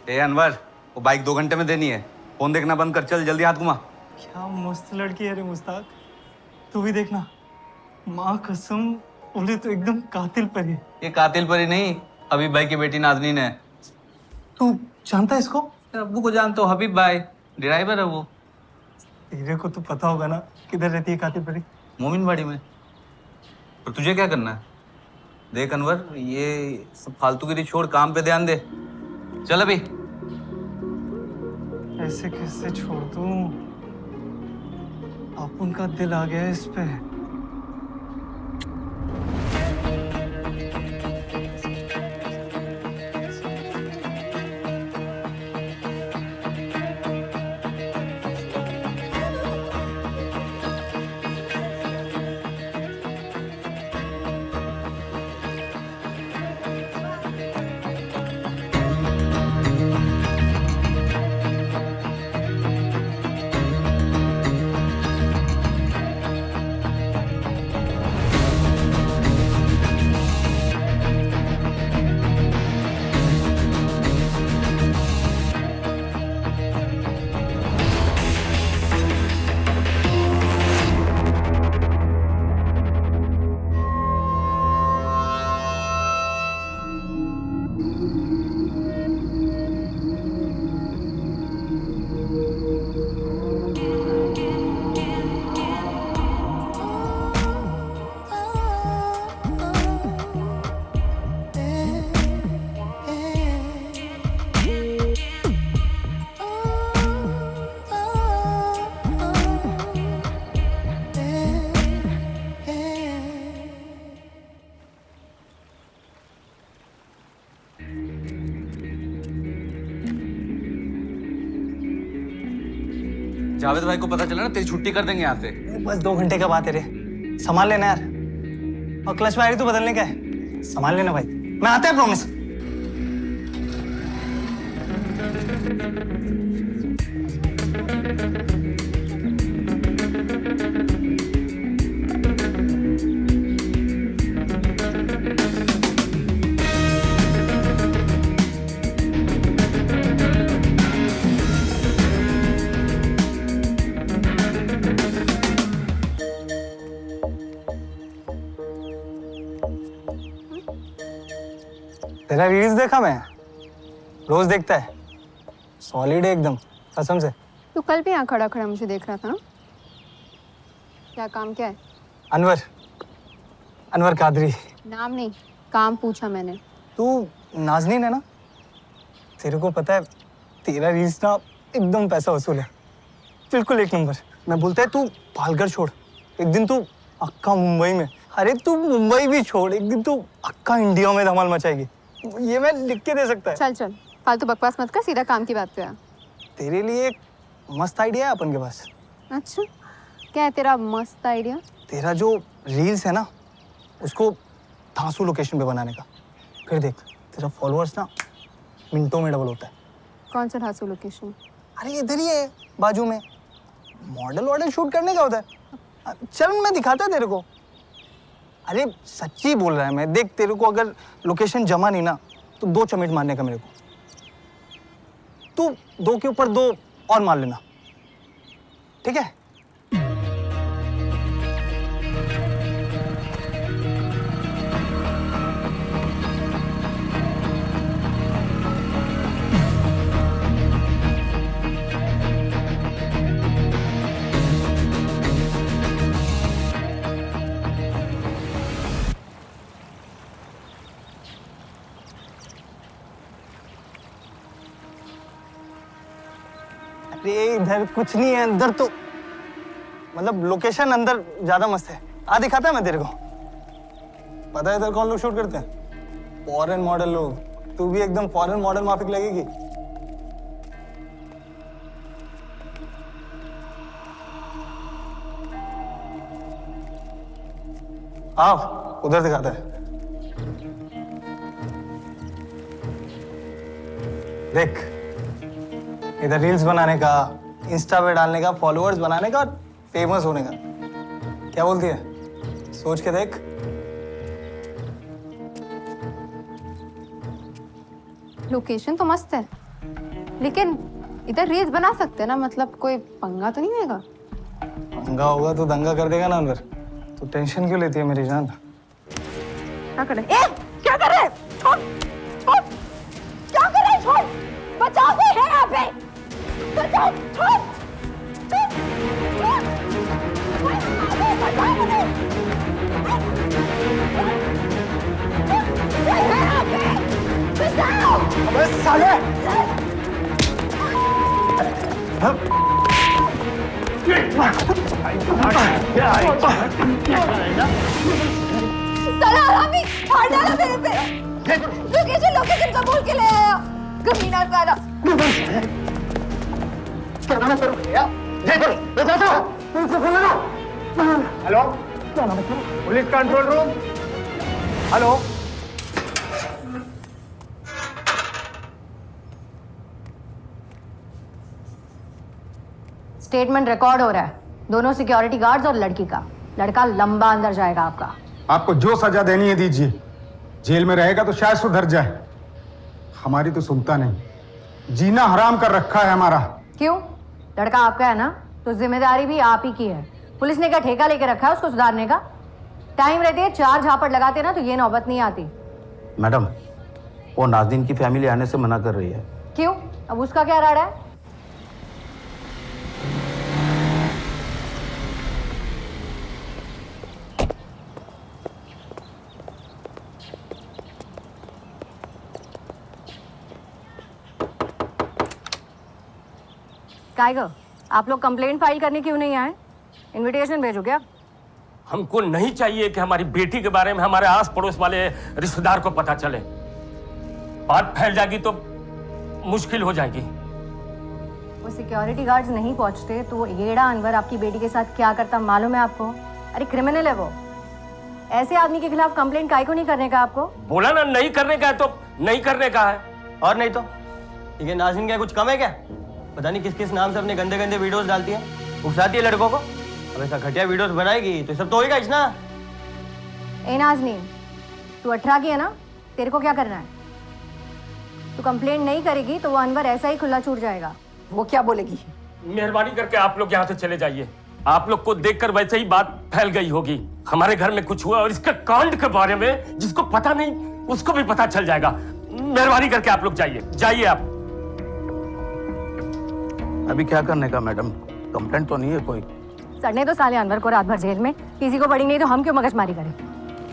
ए अनवर, वो बाइक 2 घंटे में देनी है। फोन देखना बंद कर, चल जल्दी हाथ घुमा। क्या मस्त लड़की है रे मुस्ताक। तू भी देखना, माँ कसम बोले तो एकदम कातिल परी है। ये कातिल परी नहीं, हबीब भाई की बेटी नाजनीन है। तू जानता है इसको? अब्बू को जानते हो, हबीब भाई ड्राइवर है वो। तेरे को तो पता होगा ना किधर रहती है कातिल परी। मोमिनबाड़ी में। और तुझे क्या करना है? देख अनवर, ये सब फालतूगिरी छोड़, काम पे ध्यान दे। चल अभी। ऐसे कैसे छोड़ दूं? अपन का दिल आ गया है इस पे। जावेद भाई को पता चला ना, तेरी छुट्टी कर देंगे यहाँ से। बस 2 घंटे का बात है रे, संभाल लेना यार। और क्लच वायर तो बदलने का है, संभाल लेना भाई। मैं आता है, प्रॉमिस। तेरा रील्स देखा मैं, रोज देखता है। सॉलिड है एकदम, कसम से। तू कल भी यहाँ खड़ा खड़ा मुझे देख रहा था ना? क्या काम क्या है? अनवर, अनवर कादरी। नाम नहीं, काम पूछा मैंने। तू नाज़नीन है ना? तेरे को पता है तेरा रील्स ना एकदम पैसा वसूल है, बिल्कुल एक नंबर। मैं बोलता है तू पालघर छोड़, एक दिन तू अक्का मुंबई में, अरे तू मुंबई भी छोड़, एक दिन तू अक्का इंडिया में धमाल मचाएगी। ये मैं लिख के दे सकता है। चल चल, फालतू बकवास मत कर, सीधा काम की बात पे आ। तेरे लिए एक मस्त आइडिया है अपन के पास। अच्छा, क्या है तेरा मस्त आइडिया? तेरा जो रील्स है ना, उसको धांसू लोकेशन पे बनाने का। फिर देख, तेरा फॉलोअर्स ना मिनटों में डबल होता है। कौन सा धांसू लोकेशन? अरे इधर ही है बाजू में, मॉडल वॉडल शूट करने का होता है। चल मैं दिखाता है तेरे को। अरे सच्ची बोल रहा है मैं। देख, तेरे को अगर लोकेशन जमा नहीं ना, तो 2 चमेट मारने का मेरे को। तू 2 के ऊपर 2 और मार लेना, ठीक है? अरे इधर कुछ नहीं है, अंदर तो मतलब लोकेशन अंदर ज्यादा मस्त है। आ दिखाता है मैं तेरे को। पता है इधर कौन लोग शूट करते हैं? फॉरेन मॉडल लोग। तू भी एकदम फॉरेन मॉडल माफिक लगेगी। आओ, उधर दिखाता है। देख, इधर रील्स बनाने का, इंस्टा पे डालने का, फॉलोअर्स बनाने का और फेमस होने का। क्या बोलती है? सोच के देख। लोकेशन तो मस्त है, लेकिन इधर रील्स बना सकते हैं ना, मतलब कोई पंगा तो नहीं होगा? पंगा होगा तो दंगा कर देगा ना अनवर। तो टेंशन क्यों लेती है मेरी जान? क्या कर रहे? क्या कर रहे? छोड़ छोड़, क्या कर रहे? छोड़, बचाओ, कोई है यहाँ पे, बचाओ, छोड़ छोड़ छोड़, कोई है यहाँ पे, बचाओ मुझे, कोई है यहाँ पे, बचाओ। अबे साले! साला हरामी, मार डाला मेरे पे। लोकेशन कबूल के ले आया, कमीना साला। Hello, police control room. Hello, statement record हो रहा है, दोनों सिक्योरिटी गार्ड्स और लड़की का। लड़का लंबा अंदर जाएगा आपका। आपको जो सजा देनी है दीजिए, जेल में रहेगा तो शायद सुधर जाए। हमारी तो सुनता नहीं, जीना हराम कर रखा है हमारा। क्यों? लड़का आपका है ना, तो जिम्मेदारी भी आप ही की है। पुलिस ने क्या ठेका लेके रखा है उसको सुधारने का? टाइम रहते है 4 झापड़ लगाते ना तो ये नौबत नहीं आती। मैडम, वो नाज़नीन की फैमिली आने से मना कर रही है। क्यों? अब उसका क्या राड़ा है? टाइगर, आप लोग कंप्लेंट फाइल करने क्यों नहीं आए? इनविटेशन भेजो क्या? हमको नहीं चाहिए कि हमारी बेटी के बारे में हमारे आस पड़ोस वाले रिश्तेदार को पता चले। बात फैल जाएगी तो मुश्किल हो जाएगी। वो सिक्योरिटी गार्ड्स नहीं पहुंचते तो येड़ा अनवर आपकी बेटी के साथ क्या करता मालूम है आपको? अरे क्रिमिनल है वो। ऐसे आदमी के खिलाफ कंप्लेंट काहे को नहीं करने का आपको? बोला ना नहीं करने का है तो नहीं करने का है। और नहीं तो ये नाज़नीन क्या कुछ कम है क्या? पता नहीं किस किस नाम से अपने गंदे गंदे वीडियोस डालती है, उकसाती है लड़कों को। अब ऐसा घटिया वीडियोस बनाएगी तो सब तो होएगा इस ना। ए नाज़नीन, तू 18 की है ना, तेरे को क्या करना है? तू कंप्लेंट नहीं करेगी तो वो अनवर ऐसा ही खुला छूट जाएगा। वो क्या बोलेगी? मेहरबानी करके आप लोग यहाँ से चले जाइए। आप लोग को देखकर वैसे ही बात फैल गई होगी। हमारे घर में कुछ हुआ और इसके कांड के बारे में जिसको पता नहीं उसको भी पता चल जाएगा। मेहरबानी करके आप लोग जाइए, जाइए आप। अभी क्या करने का मैडम? कंप्लेंट तो नहीं है कोई। सड़ने तो साले अनवर को रात भर जेल में, किसी को पड़ी नहीं तो हम क्यों मगजमारी करें?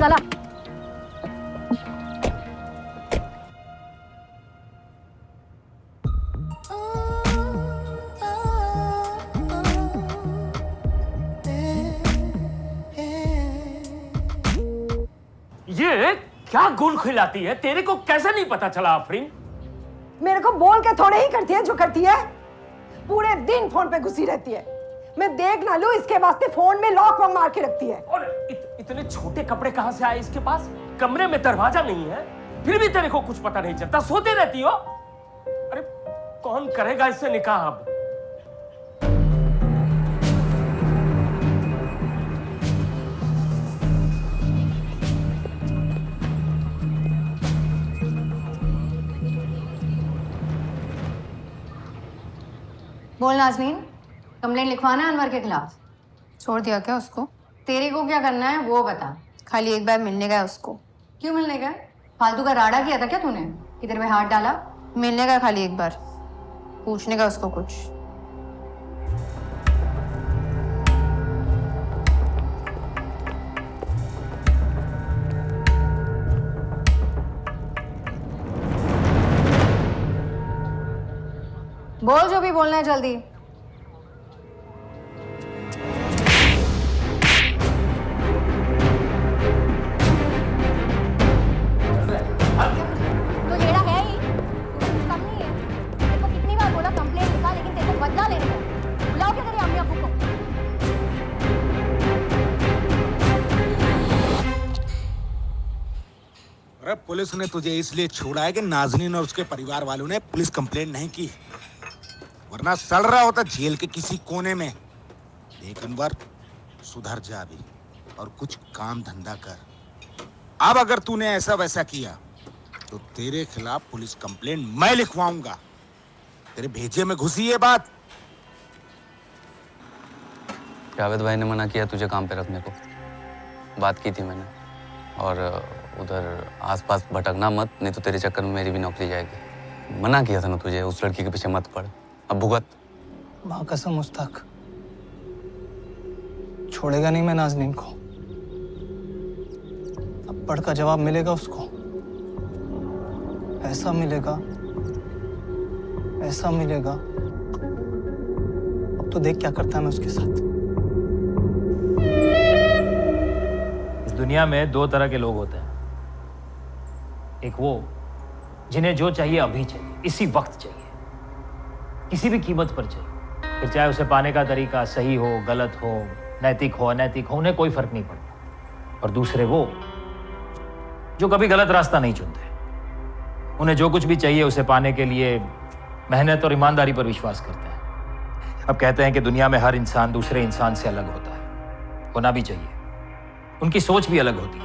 चला। ये क्या गुल खिलाती है? तेरे को कैसे नहीं पता चला आफरीन? मेरे को बोल के थोड़े ही करती है जो करती है। पूरे दिन फोन पे घुसी रहती है। मैं देख ना लूं इसके वास्ते फोन में लॉक वॉक मार के रखती है। और इतने छोटे कपड़े कहां से आए इसके पास? कमरे में दरवाजा नहीं है, फिर भी तेरे को कुछ पता नहीं चलता, सोते रहती हो। अरे कौन करेगा इससे निकाह अब? बोल नाज़नीन, कंप्लेंट लिखवाना है अनवर के खिलाफ? छोड़ दिया क्या उसको? तेरे को क्या करना है वो बता। खाली एक बार मिलने गया उसको। क्यों मिलने गया? फालतू का राड़ा किया था क्या तूने कि तेरे में हाथ डाला? मिलने का खाली एक बार, पूछने का उसको कुछ। बोल जो भी बोलना है जल्दी। तो येड़ा है ही, कम नहीं है। तेरे को कितनी बार बोला कंप्लेंट लिखा, लेकिन तेरे को बदला लेने का। बुलाओ क्या तेरी अम्मी अब्बू को। अरे पुलिस ने तुझे इसलिए छोड़ा है कि नाज़नीन और उसके परिवार वालों ने पुलिस कंप्लेंट नहीं की, वरना सड़ रहा होता जेल के किसी कोने में। देख अनवर, सुधर जा अभी और कुछ काम धंधा कर। अब अगर तूने ऐसा वैसा किया तो तेरे खिलाफ पुलिस कंप्लेंट मैं लिखवाऊंगा। तेरे भेजे में घुसी ये बात। जावेद भाई ने मना किया तुझे काम पे रखने को। बात की थी मैंने। और उधर आसपास भटकना मत, नहीं तो तेरे चक्कर में मेरी भी नौकरी जाएगी। मना किया था ना तुझे, उस लड़की के पीछे मत पड़। अब भुगत। माँ कसम मुस्ताक, छोड़ेगा नहीं मैं नाज़नीन को। अब पढ़ का जवाब मिलेगा उसको। ऐसा मिलेगा, ऐसा मिलेगा। अब तो देख क्या करता है मैं उसके साथ। इस दुनिया में दो तरह के लोग होते हैं। एक वो जिन्हें जो चाहिए अभी चाहिए, इसी वक्त चाहिए, किसी भी कीमत पर चाहिए, फिर चाहे उसे पाने का तरीका सही हो, गलत हो, नैतिक हो, अनैतिक हो, उन्हें कोई फर्क नहीं पड़ता। और दूसरे वो जो कभी गलत रास्ता नहीं चुनते। उन्हें जो कुछ भी चाहिए उसे पाने के लिए मेहनत और ईमानदारी पर विश्वास करते हैं। अब कहते हैं कि दुनिया में हर इंसान दूसरे इंसान से अलग होता है, होना भी चाहिए। उनकी सोच भी अलग होती है।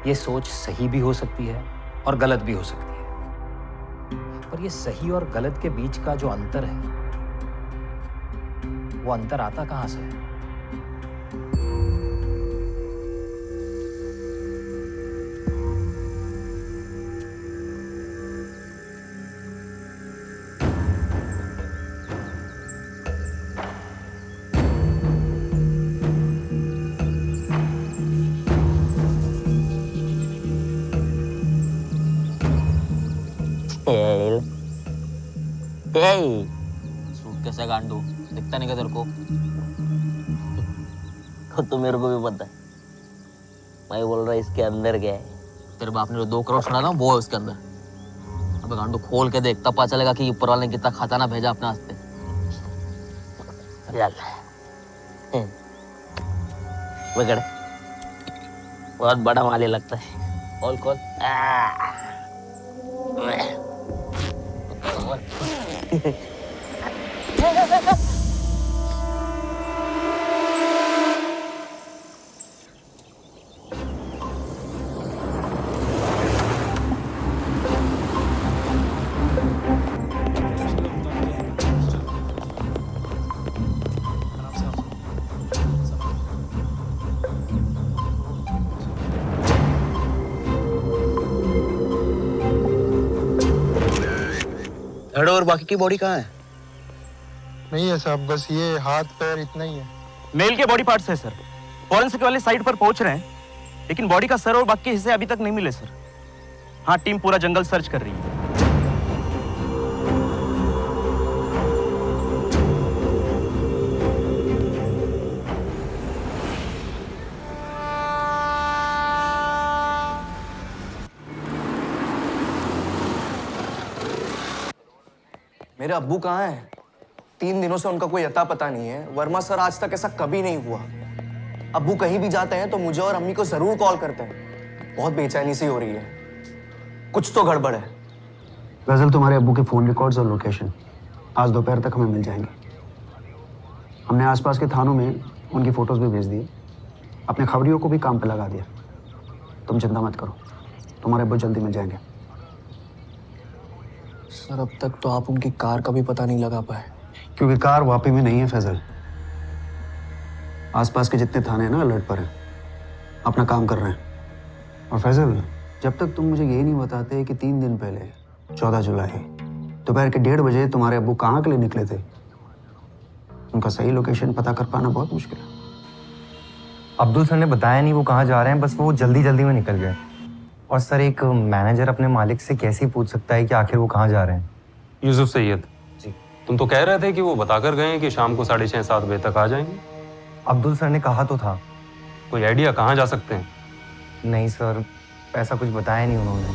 ये सोच सही भी हो सकती है और गलत भी हो सकती है। पर ये सही और गलत के बीच का जो अंतर है, वो अंतर आता कहां से है? सूट कैसा गांडू दिखता नहीं क्या तेरे को? तो मेरे को भी पता है। मैं बोल रहा इसके अंदर क्या है। तेरे बाप ने जो 2 करोड़ छोड़ा ना वो है उसके अंदर। अबे गांडू खोल के देख, तब पता चलेगा कि ऊपर वाले ने कितना खजाना भेजा अपने वास्ते। पकड़, बहुत बड़ा माली लगता है। खोल खोल। धड़ और बाकी की बॉडी कहाँ है? नहीं है साहब, बस ये हाथ पैर इतना ही है। मेल के बॉडी पार्ट्स है सर। फॉरेंसिक वाले साइट पर पहुंच रहे हैं, लेकिन बॉडी का सर और बाकी हिस्से अभी तक नहीं मिले सर। हाँ, टीम पूरा जंगल सर्च कर रही है। मेरे अब्बू कहाँ हैं? 3 दिनों से उनका कोई अता पता नहीं है। वर्मा सर आज तक ऐसा कभी नहीं हुआ। अब्बू कहीं भी जाते हैं तो मुझे और अम्मी को जरूर कॉल करते हैं। बहुत बेचैनी सी हो रही है, कुछ तो गड़बड़ है। गजल, तुम्हारे अब्बू के फोन रिकॉर्ड्स और लोकेशन आज दोपहर तक हमें मिल जाएंगे। हमने आसपास के थानों में उनकी फोटोज भी भेज दी। अपने खबरियों को भी काम पे लगा दिया। तुम चिंता मत करो, तुम्हारे अब्बू जल्दी मिल जाएंगे। सर, अब तक तो आप उनकी कार का भी पता नहीं लगा पाए। क्योंकि कार वापी में नहीं है फैजल। आसपास के जितने थाने हैं ना अलर्ट पर हैं, अपना काम कर रहे हैं। और फैजल, जब तक तुम मुझे ये नहीं बताते कि 3 दिन पहले 14 जुलाई दोपहर के 1:30 बजे तुम्हारे अब्बू कहाँ के लिए निकले थे, उनका सही लोकेशन पता कर पाना बहुत मुश्किल है। अब्दुल सर ने बताया नहीं वो कहाँ जा रहे हैं, बस वो जल्दी जल्दी में निकल गए। और सर, एक मैनेजर अपने मालिक से कैसे पूछ सकता है कि आखिर वो कहाँ जा रहे हैं? यूसुफ सैयद जी, तुम तो कह रहे थे कि वो बताकर गए हैं कि शाम को 6:30-7 बजे तक आ जाएंगे। अब्दुल सर ने कहा तो था। कोई आइडिया कहाँ जा सकते हैं? नहीं सर, ऐसा कुछ बताया नहीं उन्होंने।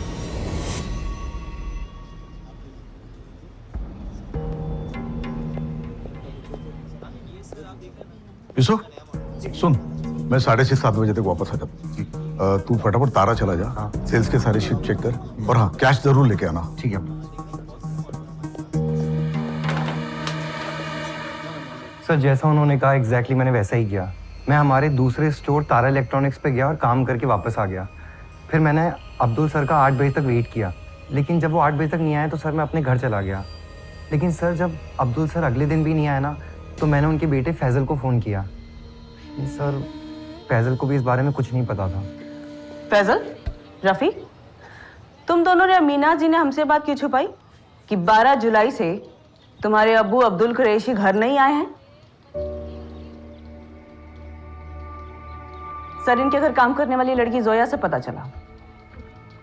यूसुफ, सुन, मैं 6:30-7 बजे तक वापस आ जाता। तू फटाफट तारा चला जा। हाँ। सेल्स के सारे शीट चेक कर और हाँ, कैश जरूर लेके आना। ठीक है। सर, जैसा उन्होंने कहा एग्जैक्टली मैंने वैसा ही किया। मैं हमारे दूसरे स्टोर तारा इलेक्ट्रॉनिक्स पे गया और काम करके वापस आ गया। फिर मैंने अब्दुल सर का 8 बजे तक वेट किया, लेकिन जब वो 8 बजे तक नहीं आए तो सर मैं अपने घर चला गया। लेकिन सर जब अब्दुल सर अगले दिन भी नहीं आया ना, तो मैंने उनके बेटे फैजल को फ़ोन किया। सर फैजल को भी इस बारे में कुछ नहीं पता था। फैजल, रफीक, तुम दोनों ने मीना जी ने हमसे बात क्यों छुपाई कि 12 जुलाई से तुम्हारे अब्बू अब्दुल कुरैशी घर नहीं आए हैं? सर इनके घर काम करने वाली लड़की जोया से पता चला।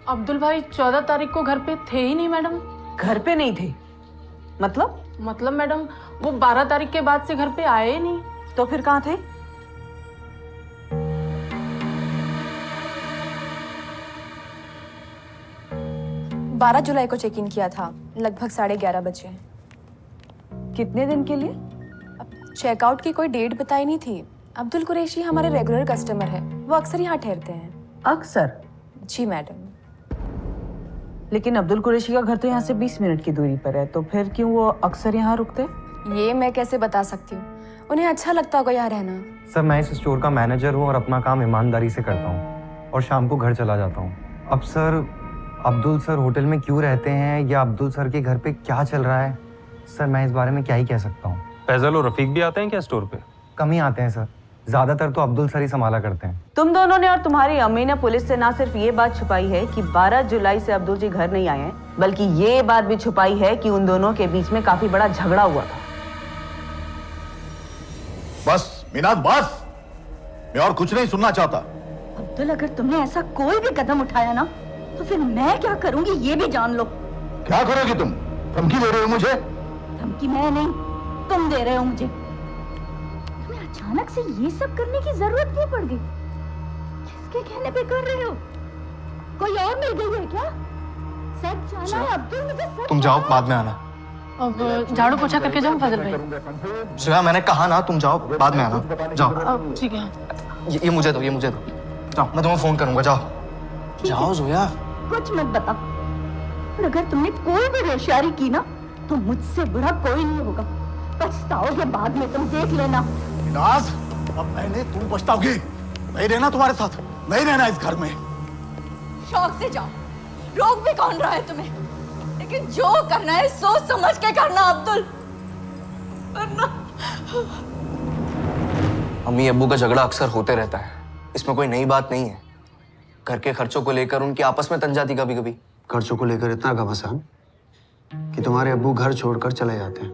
अब्दुल भाई 14 तारीख को घर पे थे ही नहीं मैडम। घर पे नहीं थे? मतलब मैडम वो 12 तारीख के बाद से घर पे आए ही नहीं। तो फिर कहाँ थे? बारह जुलाई को चेक इन किया था, लगभग 11:30 बजे। कितने दिन के लिए? चेकआउट की कोई डेट बताई नहीं थी। अब्दुल कुरैशी हमारे रेगुलर कस्टमर है, वो अक्सर यहाँ ठहरते हैं। अक्सर? जी मैडम। लेकिन अब्दुल कुरैशी का घर तो यहाँ से 20 मिनट की दूरी पर है, तो फिर क्यों वो अक्सर यहाँ रुकते? ये मैं कैसे बता सकती हूँ, उन्हें अच्छा लगता होगा यहाँ रहना। सर मैं इस स्टोर का मैनेजर हूँ और अपना काम ईमानदारी से करता हूँ और शाम को घर चला जाता हूँ। अब सर अब्दुल सर होटल में क्यों रहते हैं या अब्दुल सर के घर पे क्या चल रहा है, सर मैं इस बारे में क्या ही कह सकता हूँ। फैजल और रफीक भी आते हैं क्या स्टोर पे? कम ही आते हैं सर, ज्यादातर तो अब्दुल सर ही संभाला करते हैं। तुम दोनों ने और तुम्हारी अम्मी ने पुलिस से ना सिर्फ ये बात छुपाई है कि 12 जुलाई से अब्दुल जी घर नहीं आए हैं, बल्कि ये बात भी छुपाई है कि उन दोनों के बीच में काफी बड़ा झगड़ा हुआ था। बस मीनाज बस, मैं और कुछ नहीं सुनना चाहता। अब्दुल अगर तुमने ऐसा कोई भी कदम उठाया ना, तो फिर मैं क्या करूंगी ये भी जान लो। क्या करोगी तुम? धमकी दे रहे हो मुझे? धमकी मैं नहीं, तुम दे रहे हो मुझे। तुम्हें अचानक से ये सब करने की जरूरत क्यों पड़ गई? किसके कहने पे कर रहे हो? कोई और मिल गई है क्या? सच जाना है अब्दुल, मुझे सच। तुम जाओ, बाद में आना। अब झाड़ू पोछा करके जाऊं फजल भाई? श्रेया मैंने कहा ना, तुम जाओ, बाद में आना। जाओ। ठीक है। ये मुझे दो, ये मुझे दो। जाओ, मैं तुम्हें फोन करूंगा। जाओ जाओ जोया। कुछ मत बता, और अगर तुमने कोई भी होशियारी की ना, तो मुझसे बुरा कोई नहीं होगा। पछताओगे बाद में, तुम देख लेना। मीनाज, अब मैंने तुम पछताओगी। नहीं रहना तुम्हारे साथ, नहीं रहना इस घर में। शौक से जाओ, रोक भी कौन रहा है तुम्हें? लेकिन जो करना है सोच समझ के करना अब्दुल, वरना। अम्मी अब्बू का झगड़ा अक्सर होते रहता है, इसमें कोई नई बात नहीं है। घर के खर्चों को लेकर उनकी आपस में तंजाती कभी कभी। खर्चों को लेकर इतना घमसान कि तुम्हारे अब्बू घर छोड़कर चले जाते हैं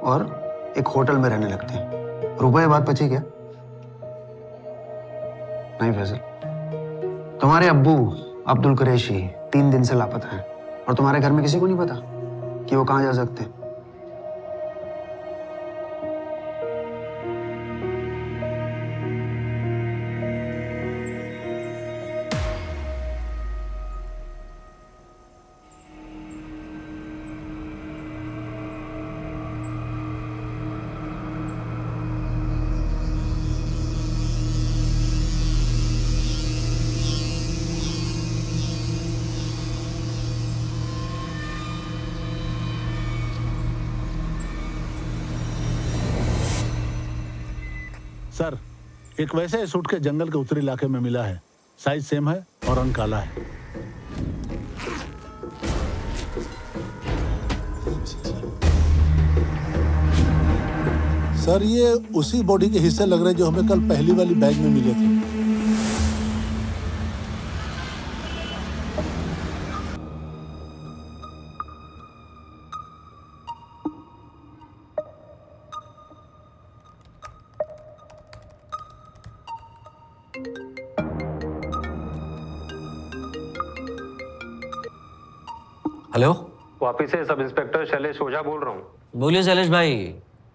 और एक होटल में रहने लगते हैं। रुपए बात बची क्या? नहीं फैजल, तुम्हारे अब्बू अब्दुल कुरैशी 3 दिन से लापता हैं और तुम्हारे घर में किसी को नहीं पता कि वो कहाँ जा सकते हैं। सर, एक वैसे सूट के जंगल के उत्तरी इलाके में मिला है। साइज सेम है और रंग काला है। सर ये उसी बॉडी के हिस्से लग रहे जो हमें कल पहली वाली बैग में मिले थे। हेलो, वापिस से सब इंस्पेक्टर शैलेश ओझा बोल रहा हूँ। बोलिए शैलेश भाई,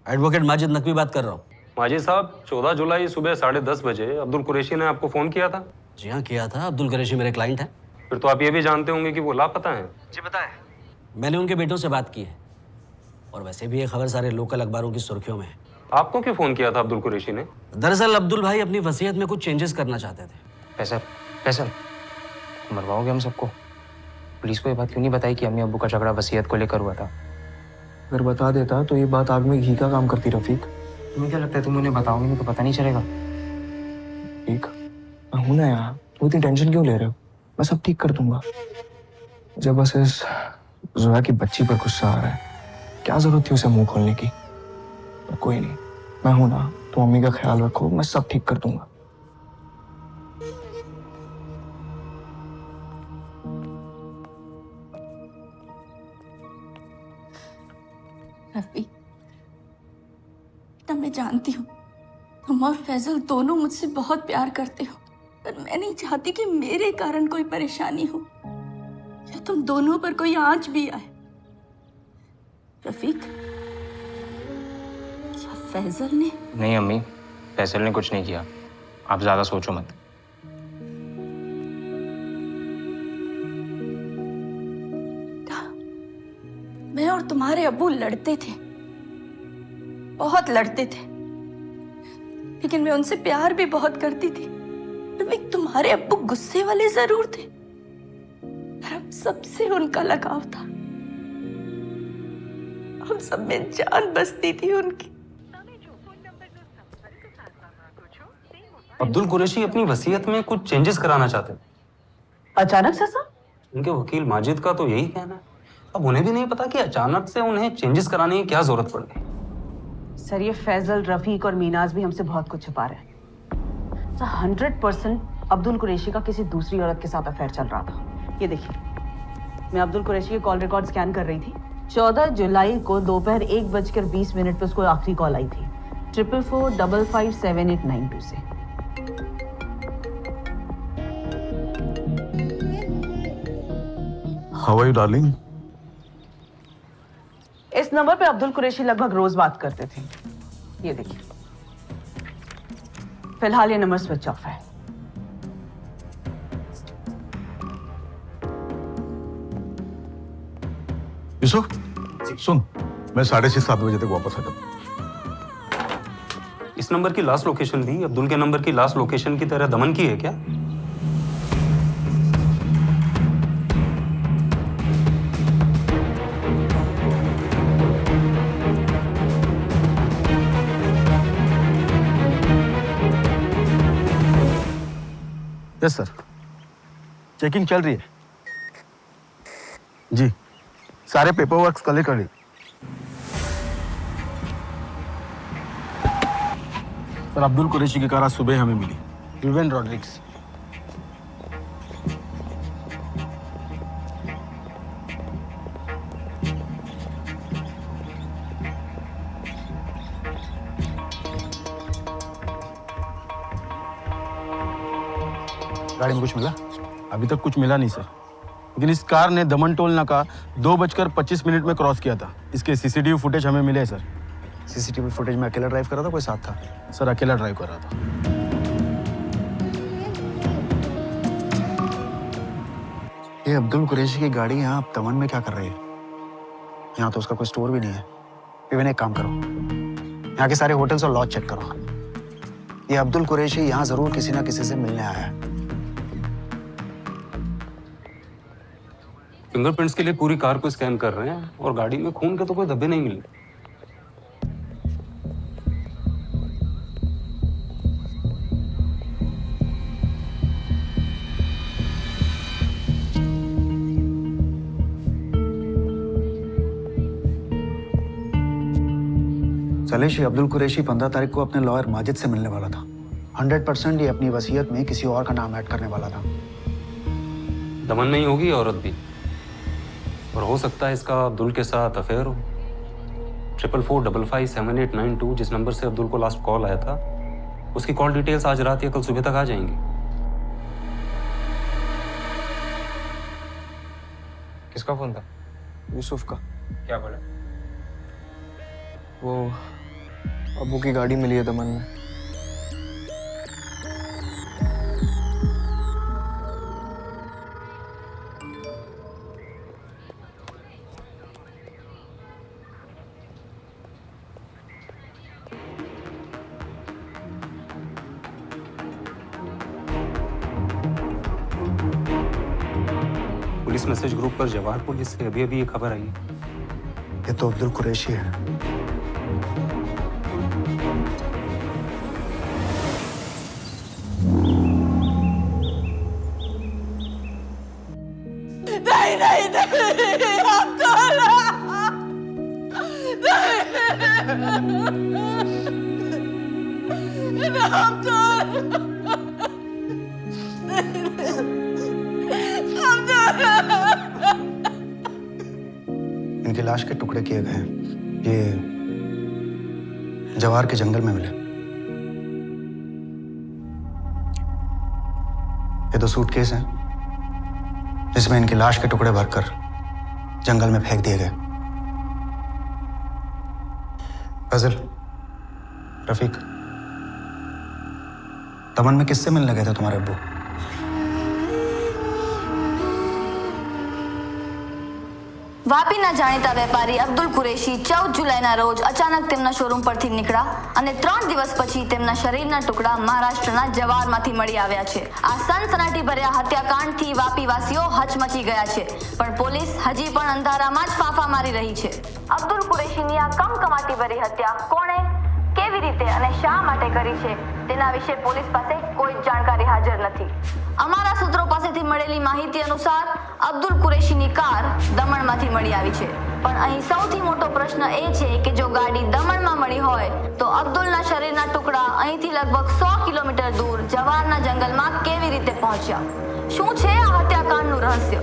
एडवोकेट माजिद नकवी बात कर रहा हूँ। माजिद साहब, 14 जुलाई सुबह 10:30 बजे अब्दुल कुरैशी ने आपको फोन किया था? जी हाँ किया था। अब्दुल कुरैशी मेरे क्लाइंट हैं। फिर तो आप ये भी जानते होंगे कि वो लापता हैं। जी बताएं। मैंने उनके बेटों से बात की है और वैसे भी ये खबर सारे लोकल अखबारों की सुर्खियों में है। आपको क्यों फोन किया था अब्दुल कुरैशी ने? दरअसल अब्दुल भाई अपनी वसीयत में कुछ चेंजेस करना चाहते थे। फैसल, मरवाओगे हम सबको? पुलिस को ये बात क्यों नहीं बताई कि अम्मी अब्बू का झगड़ा वसीयत को लेकर हुआ था? अगर बता देता तो ये बात आग में घी का काम करती। रफीक, तुम्हें क्या लगता है तुम उन्हें बताओगे नहीं तो पता नहीं चलेगा? ठीक, मैं हूं ना यहाँ, तुम इतनी टेंशन क्यों ले रहे हो? मैं सब ठीक कर दूंगा। जब बस इस जोया की बच्ची पर गुस्सा आ रहा है, क्या जरूरत थी उसे मुंह खोलने की? पर कोई नहीं, मैं हूं ना, तो मम्मी का ख्याल रखो, मैं सब ठीक कर दूंगा। रफी, बेटा मैं जानती हूँ तुम और फैजल दोनों मुझसे बहुत प्यार करते हो, पर मैं नहीं चाहती कि मेरे कारण कोई परेशानी हो या तुम दोनों पर कोई आंच भी आए। रफीक, क्या फैजल ने? नहीं अम्मी, फैसल ने कुछ नहीं किया, आप ज्यादा सोचो मत। मैं और तुम्हारे अब्बू लड़ते थे, बहुत लड़ते थे, लेकिन मैं उनसे प्यार भी बहुत करती थी। रफीक, तुम्हारे अब्बू गुस्से वाले जरूर थे, पर हम सबसे उनका लगाव था। हम सब में जान बसती थी उनकी। अब्दुल कुरैशी अपनी वसीयत में कुछ चेंजेस कराना चाहते हैं। अचानक से सर? उनके वकील माजिद का तो यही कहना है। अब उन्हें भी नहीं पता कि अचानक से उन्हें चेंजेस कराने की क्या जरूरत पड़ गई। सर ये फैजल, रफीक और मीनाज भी हमसे बहुत कुछ छुपा रहे हैं। सर 100% अब्दुल कुरैशी का किसी दूसरी औरत के साथ अफेयर चल रहा था। ये देखिए, मैं अब्दुल कुरैशी के कॉल रिकॉर्ड स्कैन कर रही थी। 14 जुलाई को दोपहर 1:20 पे उसको आखिरी कॉल आई थी 44455892 से। How are you, darling? इस नंबर पे अब्दुल कुरैशी लगभग रोज बात करते थे। ये देखिए, फिलहाल ये नंबर स्विच ऑफ है। यूसुफ, सुन, मैं 6:30-7 बजे तक वापस आ जाऊँ। इस नंबर की लास्ट लोकेशन भी अब्दुल के नंबर की लास्ट लोकेशन की तरह दमन की है क्या? यस सर, चेकिंग चल रही है जी। सारे पेपर वर्क कलेक्ट कर ली। सर अब्दुल कुरैशी की कार आज सुबह हमें मिली, रुबेन रॉड्रिक्स। गाड़ी में कुछ मिला? अभी तक कुछ मिला नहीं सर, लेकिन इस कार ने दमन टोल नाका 2:25 में क्रॉस किया था। इसके सीसीटीवी फुटेज हमें मिले सर। सीसीटीवी फुटेज में अकेला ड्राइव कर रहा था, कोई साथ था? सर अकेला ड्राइव कर रहा था। ये अब्दुल कुरैशी की गाड़ी यहाँ अब दमन में क्या कर रही है? यहाँ तो उसका कोई स्टोर भी नहीं है। इवन एक काम करो, यहाँ के सारे होटल्स और लॉज चेक करो। ये अब्दुल कुरैशी यहाँ जरूर किसी ना किसी से मिलने आया है। फिंगरप्रिंट्स के लिए पूरी कार को स्कैन कर रहे हैं और गाड़ी में खून के तो कोई धब्बे नहीं मिले। सलेश, अब्दुल कुरैशी 15 तारीख को अपने लॉयर माजिद से मिलने वाला था। 100% ये अपनी वसीयत में किसी और का नाम ऐड करने वाला था। दमन में ही होगी औरत भी, और हो सकता है इसका अब्दुल के साथ अफेयर हो। 44455892 जिस नंबर से अब्दुल को लास्ट कॉल आया था, उसकी कॉल डिटेल्स आज रात या कल सुबह तक आ जाएंगी। किसका फोन था? यूसुफ का। क्या बोला? वो अब्बू की गाड़ी मिली है दमन में। पुलिस मैसेज ग्रुप पर जवाहर पुलिस से अभी अभी ये खबर आई है। ये तो अब्दुल कुरैशी है। नहीं नहीं नहीं, अब्दुल इनकी लाश के टुकड़े किए गए हैं। ये जवार के जंगल में मिले। ये 2 सूटकेस हैं जिसमें इनकी लाश के टुकड़े भरकर जंगल में फेंक दिए गए। फजल, रफीक, दमन में किससे मिलने गए थे तुम्हारे अब्बू? વાપીના જાણીતા વેપારી અબ્દુલ કુરેશી 14 જુલાઈના રોજ અચાનક તેમના શોરૂમ પરથી નીકળ્યા અને 3 દિવસ પછી તેમના શરીરના ટુકડા મહારાષ્ટ્રના જવારમાંથી મળી આવ્યા છે। આ સનસનાટીભર્યા હત્યાકાંડથી વાપીવાસીઓ હચમચી ગયા છે, પણ પોલીસ હજી પણ અંધારામાં જ ફાંફા મારી રહી છે। અબ્દુલ કુરેશીની આ કમકમાટીભરી હત્યા કોણે, કેવી રીતે અને શા માટે કરી છે તેના વિશે પોલીસ પાસે કોઈ જ જાણકારી હાજર નથી। અમારા સૂત્રો પાસેથી મળેલી માહિતી અનુસાર અબ્દુલ કુરેશીની કાર દમણમાંથી મળી આવી છે, પણ અહીં સૌથી મોટો પ્રશ્ન એ છે કે જો ગાડી દમણમાં મળી હોય તો અબ્દુલના શરીરના ટુકડા અહીંથી લગભગ 100 કિલોમીટર દૂર જવારના જંગલમાં કેવી રીતે પહોંચ્યા? શું છે આ હત્યાકાંડનું રહસ્ય?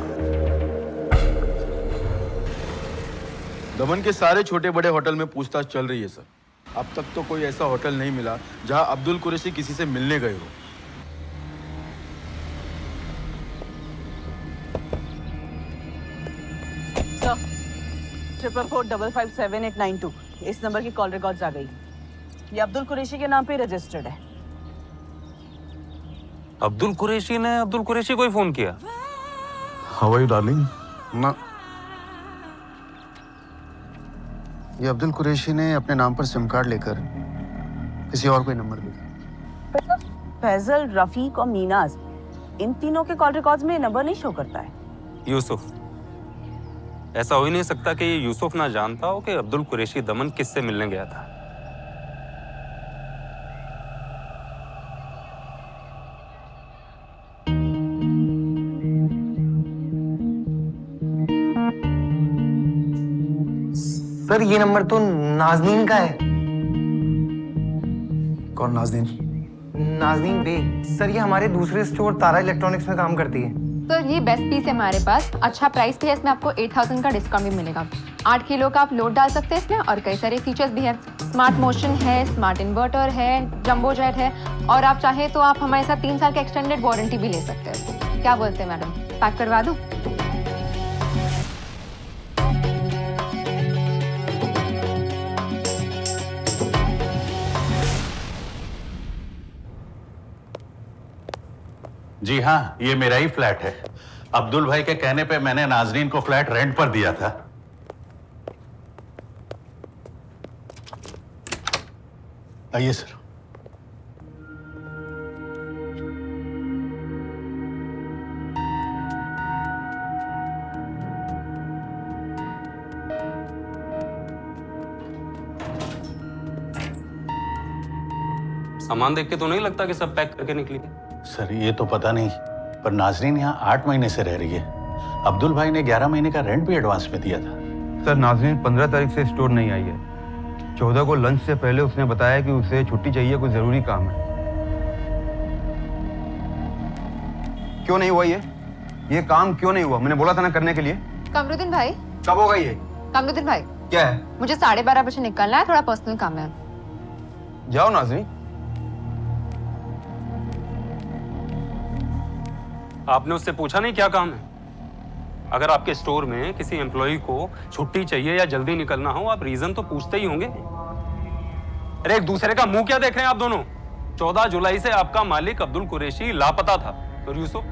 दमन के सारे छोटे बड़े होटल में पूछताछ चल रही है सर। अब तक तो कोई ऐसा होटल नहीं मिला जहां अब्दुल कुरैशी किसी से मिलने गए हो। सर, 444557892 इस नंबर की कॉल रिकॉर्ड्स आ गई। ये अब्दुल कुरैशी के नाम पे रजिस्टर्ड है। अब्दुल कुरैशी ने अब्दुल कुरैशी को ही फोन किया? How are you darling? ना, ये अब्दुल कुरैशी ने अपने नाम पर सिम कार्ड लेकर किसी और को नंबर दिया। फैजल, रफीक और मीनाज, इन तीनों के कॉल रिकॉर्ड्स में नंबर नहीं शो करता है। यूसुफ, ऐसा हो ही नहीं सकता कि ये यूसुफ ना जानता हो कि अब्दुल कुरैशी दमन किससे मिलने गया था। सर ये नंबर तो नाजनीन का है। कौन नाजनीन? नाजनीन बे। सर ये हमारे दूसरे स्टोर तारा इलेक्ट्रॉनिक्स में काम करती है। सर ये बेस्ट पीस है हमारे पास, अच्छा प्राइस भी है, इसमें आपको 8000 का डिस्काउंट भी मिलेगा। 8 किलो का आप लोड डाल सकते हैं इसमें, और कई सारे फीचर्स भी हैं। स्मार्ट मोशन है, स्मार्ट इन्वर्टर है, जंबो जेट है, और आप चाहे तो आप हमारे साथ 3 साल की एक्सटेंडेड वारंटी भी ले सकते हैं। क्या बोलते हैं मैडम, पैक करवा दूँ? जी हाँ, ये मेरा ही फ्लैट है। अब्दुल भाई के कहने पे मैंने नाजरीन को फ्लैट रेंट पर दिया था। आइए सर। सामान देख के तो नहीं लगता कि सब पैक करके निकली है। सर ये तो पता नहीं, पर नाजरीन यहाँ 8 महीने से रह रही है। अब्दुल भाई ने 11 महीने का रेंट भी एडवांस में दिया था। सर नाजरीन 15 तारीख से स्टोर नहीं आई है। 14 को लंच से पहले उसने बताया कि उसे छुट्टी चाहिए, कुछ जरूरी काम है। क्यों नहीं हुआ ये काम क्यों नहीं हुआ? मैंने बोला था ना करने के लिए। कमरुद्दीन भाई। कब होगा ये? कमरुद्दीन भाई। क्या है? मुझे 12:30 बजे निकलना है, थोड़ा पर्सनल काम है। जाओ नाजरीन। आपने उससे पूछा नहीं क्या काम है? अगर आपके स्टोर में किसी एम्प्लॉय को छुट्टी चाहिए या जल्दी निकलना हो, आप रीजन तो पूछते ही होंगे। अरे एक दूसरे का मुंह क्या देख रहे हैं आप दोनों? 14 जुलाई से आपका मालिक अब्दुल कुरैशी लापता था। और यूसुफ,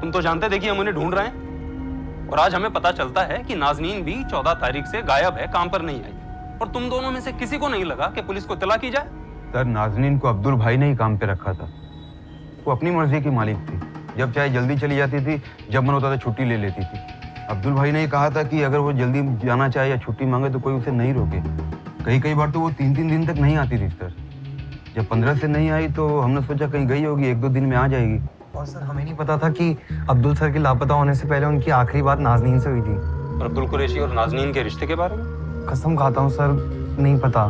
तुम तो जानते थे कि हम उन्हें ढूंढ रहे हैं, और आज हमें पता चलता है कि नाजनीन भी 14 तारीख से गायब है, काम पर नहीं आई। और तुम दोनों में से किसी को नहीं लगा कि पुलिस को इत्तला की जाए? सर नाजनीन को अब्दुल भाई ने ही काम पे रखा था। वो अपनी मर्जी की मालिक थी, जब चाहे जल्दी चली जाती थी, जब मन होता था छुट्टी ले लेती थी। अब्दुल भाई ने ही कहा था कि अगर वो जल्दी जाना चाहे या छुट्टी मांगे तो कोई उसे नहीं रोके। कई बार तो वो 3-3 दिन तक नहीं आती थी सर। जब 15 से नहीं आई तो हमने सोचा कहीं गई होगी, 1-2 दिन में आ जाएगी। और सर हमें नहीं पता था कि अब्दुल सर के लापता होने से पहले उनकी आखिरी बात नाजनीन से हुई थी। और अब्दुल कुरैशी और नाजनीन के रिश्ते के बारे में? कसम खाता हूँ सर, नहीं पता।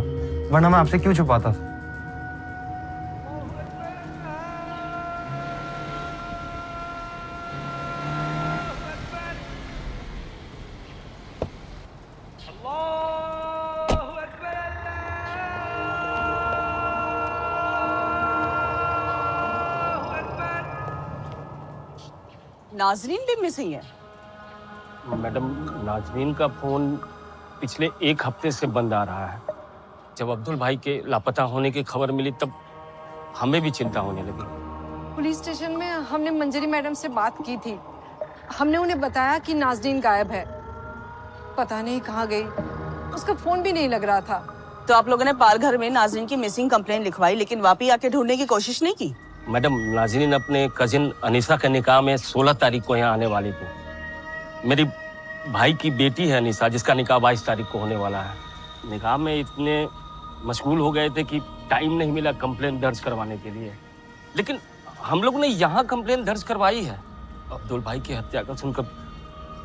वरना मैं आपसे क्यों छुपाता? नाजरीन भी मिसिंग है। मैडम, नाजरीन का फोन पिछले 1 हफ्ते से बंद आ रहा है। जब अब्दुल भाई के लापता होने की खबर मिली तब हमें भी चिंता होने लगी। पुलिस स्टेशन में हमने मंजरी मैडम से बात की थी। हमने उन्हें बताया कि नाजरीन गायब है, पता नहीं कहाँ गई, उसका फोन भी नहीं लग रहा था। तो आप लोगों ने पालघर में नाजरीन की मिसिंग कंप्लेंट लिखवाई, लेकिन वापी आके ढूंढने की कोशिश नहीं की? मैडम, नाजरीन अपने कजिन अनीसा के निकाह में 16 तारीख को यहाँ आने वाली थी। मेरी भाई की बेटी है अनीसा, जिसका निकाह 22 तारीख को होने वाला है। निकाह में इतने मशगूल हो गए थे कि टाइम नहीं मिला कंप्लेंट दर्ज करवाने के लिए। लेकिन हम लोग ने यहाँ कंप्लेंट दर्ज करवाई है। अब्दुल भाई की हत्या का सुनकर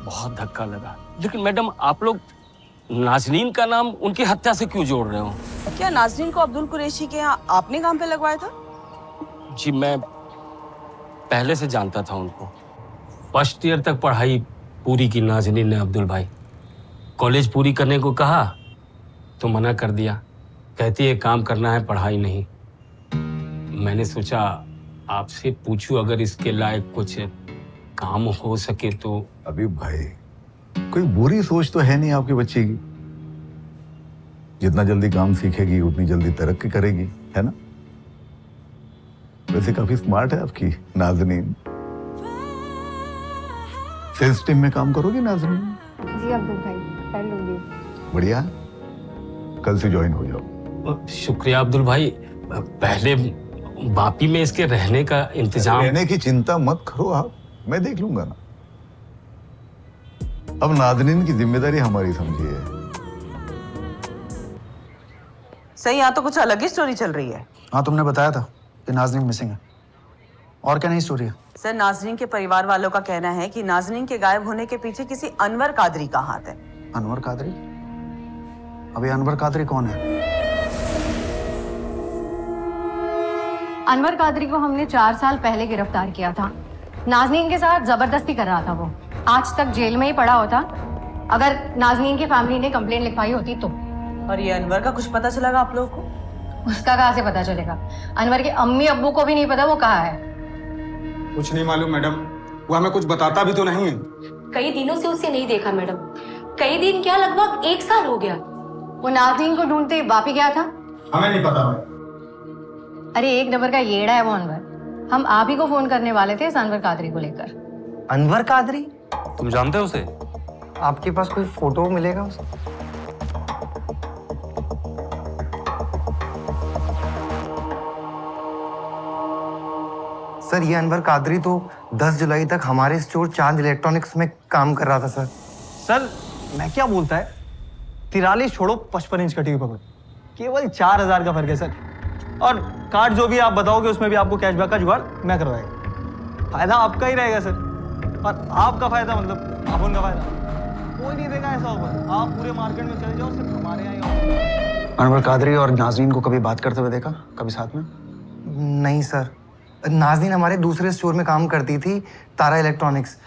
बहुत धक्का लगा। लेकिन मैडम, आप लोग नाजरीन का नाम उनकी हत्या से क्यों जोड़ रहे हो? क्या नाजरीन को अब्दुल कुरैशी के यहाँ आपने काम पे लगवाया था? जी, मैं पहले से जानता था उनको। फर्स्ट ईयर तक पढ़ाई पूरी की नाजरीन ने अब्दुल भाई। कॉलेज पूरी करने को कहा तो मना कर दिया, कहती है काम करना है, पढ़ाई नहीं। मैंने सोचा आपसे पूछूं, अगर इसके लायक कुछ काम हो सके तो। अभी भाई, कोई बुरी सोच तो है नहीं आपके बच्चे की। जितना जल्दी काम सीखेगी उतनी जल्दी तरक्की करेगी, है ना? वैसे काफी स्मार्ट है आपकी नाज़नीन। सेल्स टीम में काम करोगी नाज़नीन? जी अब्दुल भाई, कर लूंगी। बढ़िया, कल से ज्वाइन हो जाओ। शुक्रिया अब्दुल भाई। पहले वापी में इसके रहने का इंतजाम। रहने की चिंता मत करो आप, मैं देख लूंगा ना। अब नाज़नीन की जिम्मेदारी हमारी समझिए। सही, यहाँ तो कुछ अलग ही स्टोरी चल रही है। हाँ, तुमने बताया था कि नाज़नीन मिसिंग है। और क्या नई स्टोरी है? सर, नाजरीन के परिवार वालों का कहना है कि नाजरीन के गायब होने के पीछे किसी अनवर कादरी का हाथ है। अनवर कादरी? अभी अनवर कादरी कौन है? अनवर कादरी को हमने 4 साल पहले गिरफ्तार किया था। नाजनीन के साथ जबरदस्ती कर रहा था वो। आज तक जेल में ही पड़ा होता अगर नाजनीन की फैमिली ने कंप्लेंट लिखवाई होती तो। और ये अनवर का कुछ पता चलेगा आप लोगों को? उसका कहाँ से पता चलेगा? अनवर के अम्मी अब्बू को भी नहीं पता वो कहाँ है। कुछ नहीं मालूम मैडम, वो हमें कुछ बताता भी तो नहीं है। कई दिनों से उसे नहीं देखा मैडम, कई दिन क्या लगभग 1 साल हो गया। वो नाज़नीन को ढूंढते वापी गया था। हमें नहीं पता। अरे 1 नंबर का येड़ा है वो अनवर। हम आप ही को फोन करने वाले थे इस अनवर कादरी को लेकर। अनवर कादरी? तुम जानते हो उसे? आपके पास कोई फोटो मिलेगा उसका? सर, ये अनवर कादरी तो 10 जुलाई तक हमारे स्टोर चांद इलेक्ट्रॉनिक्स में काम कर रहा था सर। सर, मैं क्या बोलता है, 43 छोड़ो 55 इंच कटी हुई पकड़, केवल 4000 का फर्क है सर। और कार्ड जो भी आप बताओगे उसमें भी आपको कैशबैक का जुगाड़ मैं करवाएगा। फायदा आपका ही रहेगा सर, और आपका फायदा मतलब आप उनका फायदा। कोई नहीं देगा ऐसा ऑफर। आप पूरे मार्केट में चले जाओ, सिर्फ हमारे यहाँ। अनवर कादरी और नाज़नीन को कभी बात करते हुए देखा, कभी साथ में? नहीं सर, नाज़नीन हमारे दूसरे स्टोर में काम करती थी, तारा इलेक्ट्रॉनिक्स,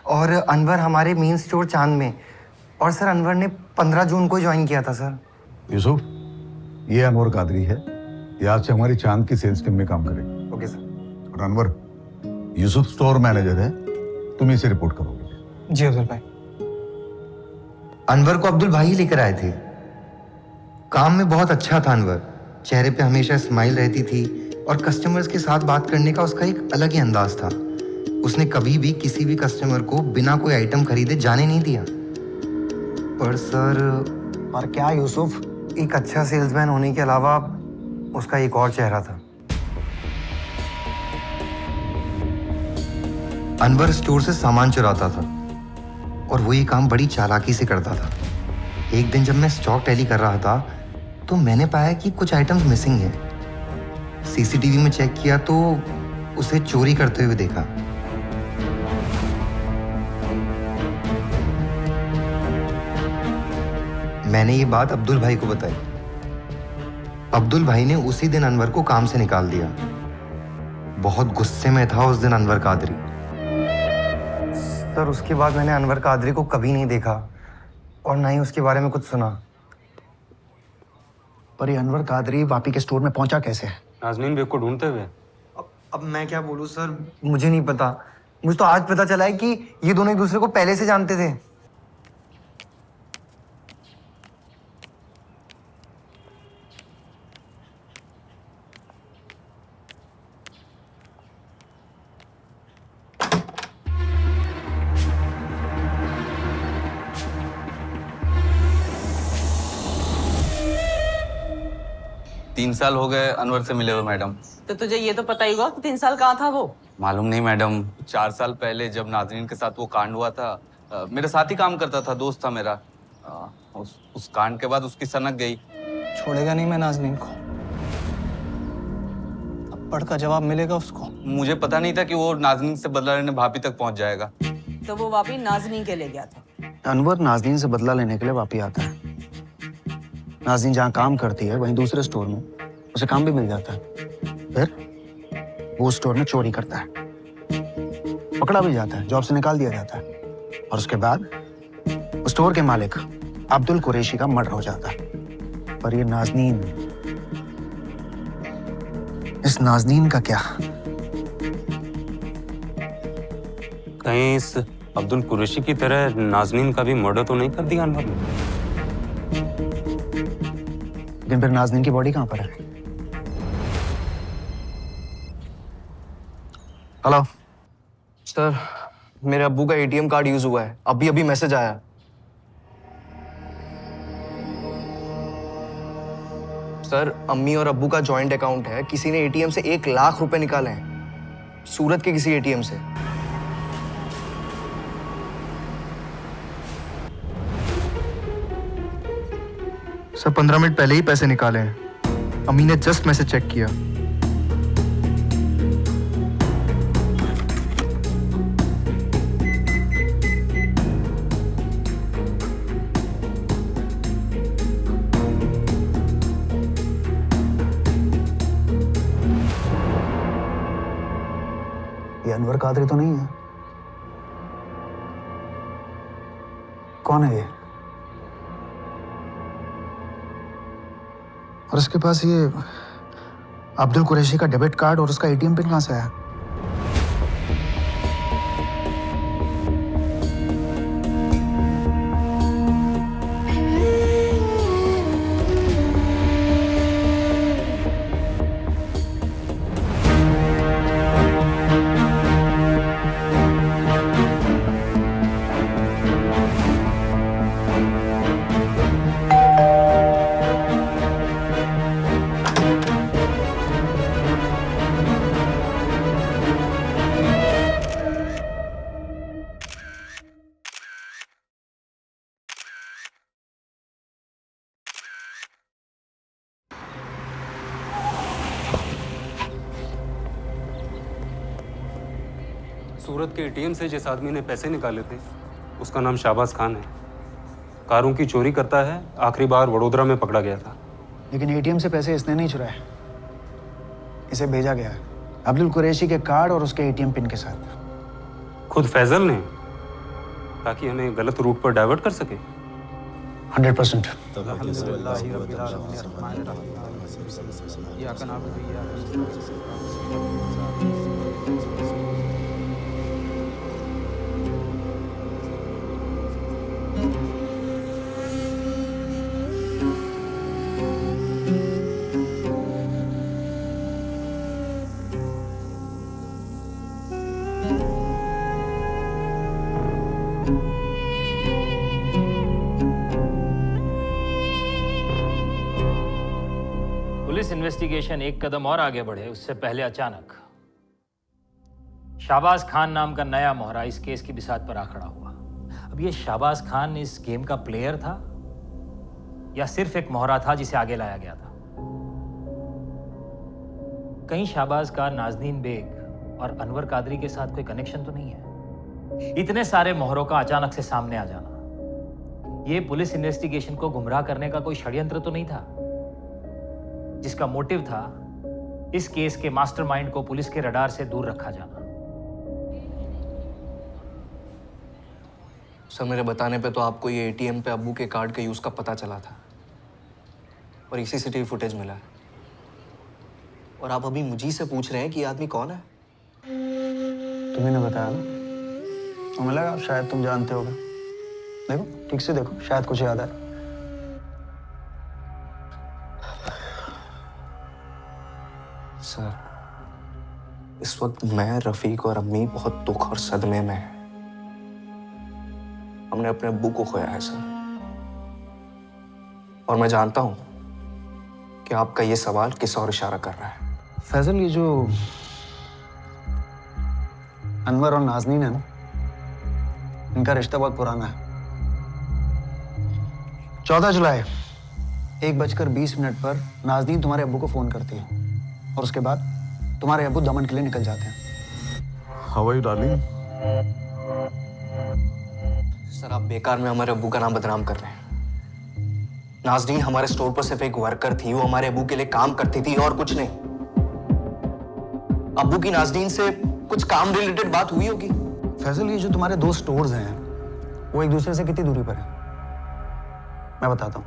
और अनवर हमारे मेन स्टोर चांद में। और सर, अनवर ने 15 जून को ज्वाइन किया था सर। यूसुफ, ये अनवर कादरी है, ये आज से हमारी चांद की सेल्स टीम में काम करेगा। Okay sir. और अनवर, यूसुफ स्टोर मैनेजर है, तुम इसे रिपोर्ट करोगे। जी अब्दुल भाई। अनवर को अब्दुल भाई ही लेकर आए थे। काम में बहुत अच्छा था अनवर, चेहरे पे हमेशा स्माइल रहती थी और कस्टमर्स के साथ बात करने का उसका एक अलग ही अंदाज था। उसने कभी भी किसी भी कस्टमर को बिना कोई आइटम खरीदे जाने नहीं दिया। पर सर, पर क्या यूसुफ? एक अच्छा सेल्समैन होने के अलावा उसका एक और चेहरा था। अनवर स्टोर से सामान चुराता था और वो ये काम बड़ी चालाकी से करता था। एक दिन जब मैं स्टॉक टैली कर रहा था तो मैंने पाया कि कुछ आइटम्स मिसिंग हैं। सीसीटीवी में चेक किया तो उसे चोरी करते हुए देखा। मैंने ये बात अब्दुल भाई को बताई। अब्दुल भाई ने उसी दिन अनवर को काम से निकाल दिया। बहुत गुस्से में था उस दिन अनवर कादरी। सर उसके बाद मैंने अनवर कादरी को कभी नहीं देखा और ना ही उसके बारे में कुछ सुना। पर ये अनवर कादरी वापी के स्टोर में पहुंचा कैसे? नाजनीन बेग को ढूंढते हुए। अब मैं क्या बोलूं सर, मुझे नहीं पता। मुझे तो आज पता चला है कि ये दोनों एक दूसरे को पहले से जानते थे। 3 साल हो गए अनवर से मिले हुए मैडम। तो तुझे ये तो पता ही होगा कि 3 साल कहाँ था वो? मालूम नहीं मैडम, 4 साल पहले जब नाजरीन के साथ वो कांड हुआ था, मेरे साथ ही काम करता था, दोस्त था मेरा। उस कांड के बाद उसकी सनक गई। छोड़ेगा नहीं मैं नाजनीन को। अब पढ़ का जवाब मिलेगा उसको। मुझे पता नहीं था कि वो नाजरीन से बदला लेने भाभी तक पहुंच जाएगा। तो वो वापी नाजनीन के ले गया था। अनवर नाजनीन से बदला लेने के लिए वापी आता है। नाज़नीन जहाँ काम करती है वहीं दूसरे स्टोर में उसे काम भी मिल जाता है। फिर वो स्टोर में चोरी करता है, पकड़ा भी जाता है, जॉब से निकाल दिया जाता है और उसके बाद उस स्टोर के मालिक अब्दुल कुरैशी का मर्डर हो जाता है। पर ये नाज़नीन, इस नाज़नीन का क्या? कहीं इस अब्दुल कुरैशी की तरह नाजनीन का भी मर्डर तो नहीं कर दिया अनवर ने? लेकिन फिर नाज़नीन की बॉडी कहाँ पर है? हेलो सर, मेरे अब्बू का एटीएम कार्ड यूज हुआ है। अभी अभी मैसेज आया। सर अम्मी और अब्बू का जॉइंट अकाउंट है। किसी ने एटीएम से 1 लाख रुपए निकाले हैं, सूरत के किसी एटीएम से। सर 15 मिनट पहले ही पैसे निकाले हैं। अम्मी ने जस्ट मैसेज चेक किया। ये अनवर कादरी तो नहीं है? कौन है ये? और उसके पास ये अब्दुल कुरैशी का डेबिट कार्ड और उसका एटीएम पिन कहां से आया? सूरत के एटीएम से जिस आदमी ने पैसे निकाले थे उसका नाम शाहबाज खान है। कारों की चोरी करता है। आखिरी बार वडोदरा में पकड़ा गया था। लेकिन एटीएम से पैसे इसने नहीं चुराए, इसे भेजा गया है अब्दुल कुरैशी के कार्ड और उसके एटीएम पिन के साथ। खुद फैजल ने, ताकि हमें गलत रूट पर डाइवर्ट कर सके। 100%। पुलिस इन्वेस्टिगेशन एक कदम और आगे बढ़े उससे पहले अचानक शाहबाज खान नाम का नया मोहरा इस केस की बिसात पर आ खड़ा हुआ। अब ये शाहबाज खान इस गेम का प्लेयर था या सिर्फ एक मोहरा था जिसे आगे लाया गया था? कहीं शाहबाज का नाजनीन बेग और अनवर कादरी के साथ कोई कनेक्शन तो नहीं है? इतने सारे मोहरों का अचानक से सामने आ जाना, ये पुलिस इन्वेस्टिगेशन को गुमराह करने का कोई षड्यंत्र तो नहीं था? जिसका मोटिव था इस केस के मास्टरमाइंड को पुलिस के रडार से दूर रखा जाना। सर मेरे बताने पे तो आपको ये एटीएम पे अब्बू के कार्ड के यूज का पता चला था और ये सीसीटीवी फुटेज मिला है, और आप अभी मुझी से पूछ रहे हैं कि ये आदमी कौन है? तुम्हें ने बताया ना, हमें लगा शायद तुम जानते होगे। देखो ठीक से देखो, शायद कुछ याद आए। सर इस वक्त मैं, रफीक और अम्मी बहुत दुख और सदमे में हैं। हमने अपने अब्बू को खोया है सर, और मैं जानता हूं कि आपका ये सवाल किस और इशारा कर रहा है। फैजल, ये जो अनवर और नाज़नीन है ना, इनका रिश्ता बहुत पुराना है। 14 जुलाई 1:20 पर नाज़नीन तुम्हारे अब्बू को फोन करती है और उसके बाद तुम्हारे अब्बू दमन के लिए निकल जाते हैं। How are you darling? Sir आप बेकार में हमारे अब्बू का नाम बदनाम कर रहे हैं। नाज़नीन हमारे स्टोर पर सिर्फ एक वर्कर थी, वो हमारे अब्बू के लिए काम करती थी और कुछ नहीं। अब्बू की नाज़नीन से कुछ काम रिलेटेड बात हुई होगी। फैजल, ये जो तुम्हारे 2 स्टोर्स हैं वो एक दूसरे से कितनी दूरी पर है? मैं बताता हूँ।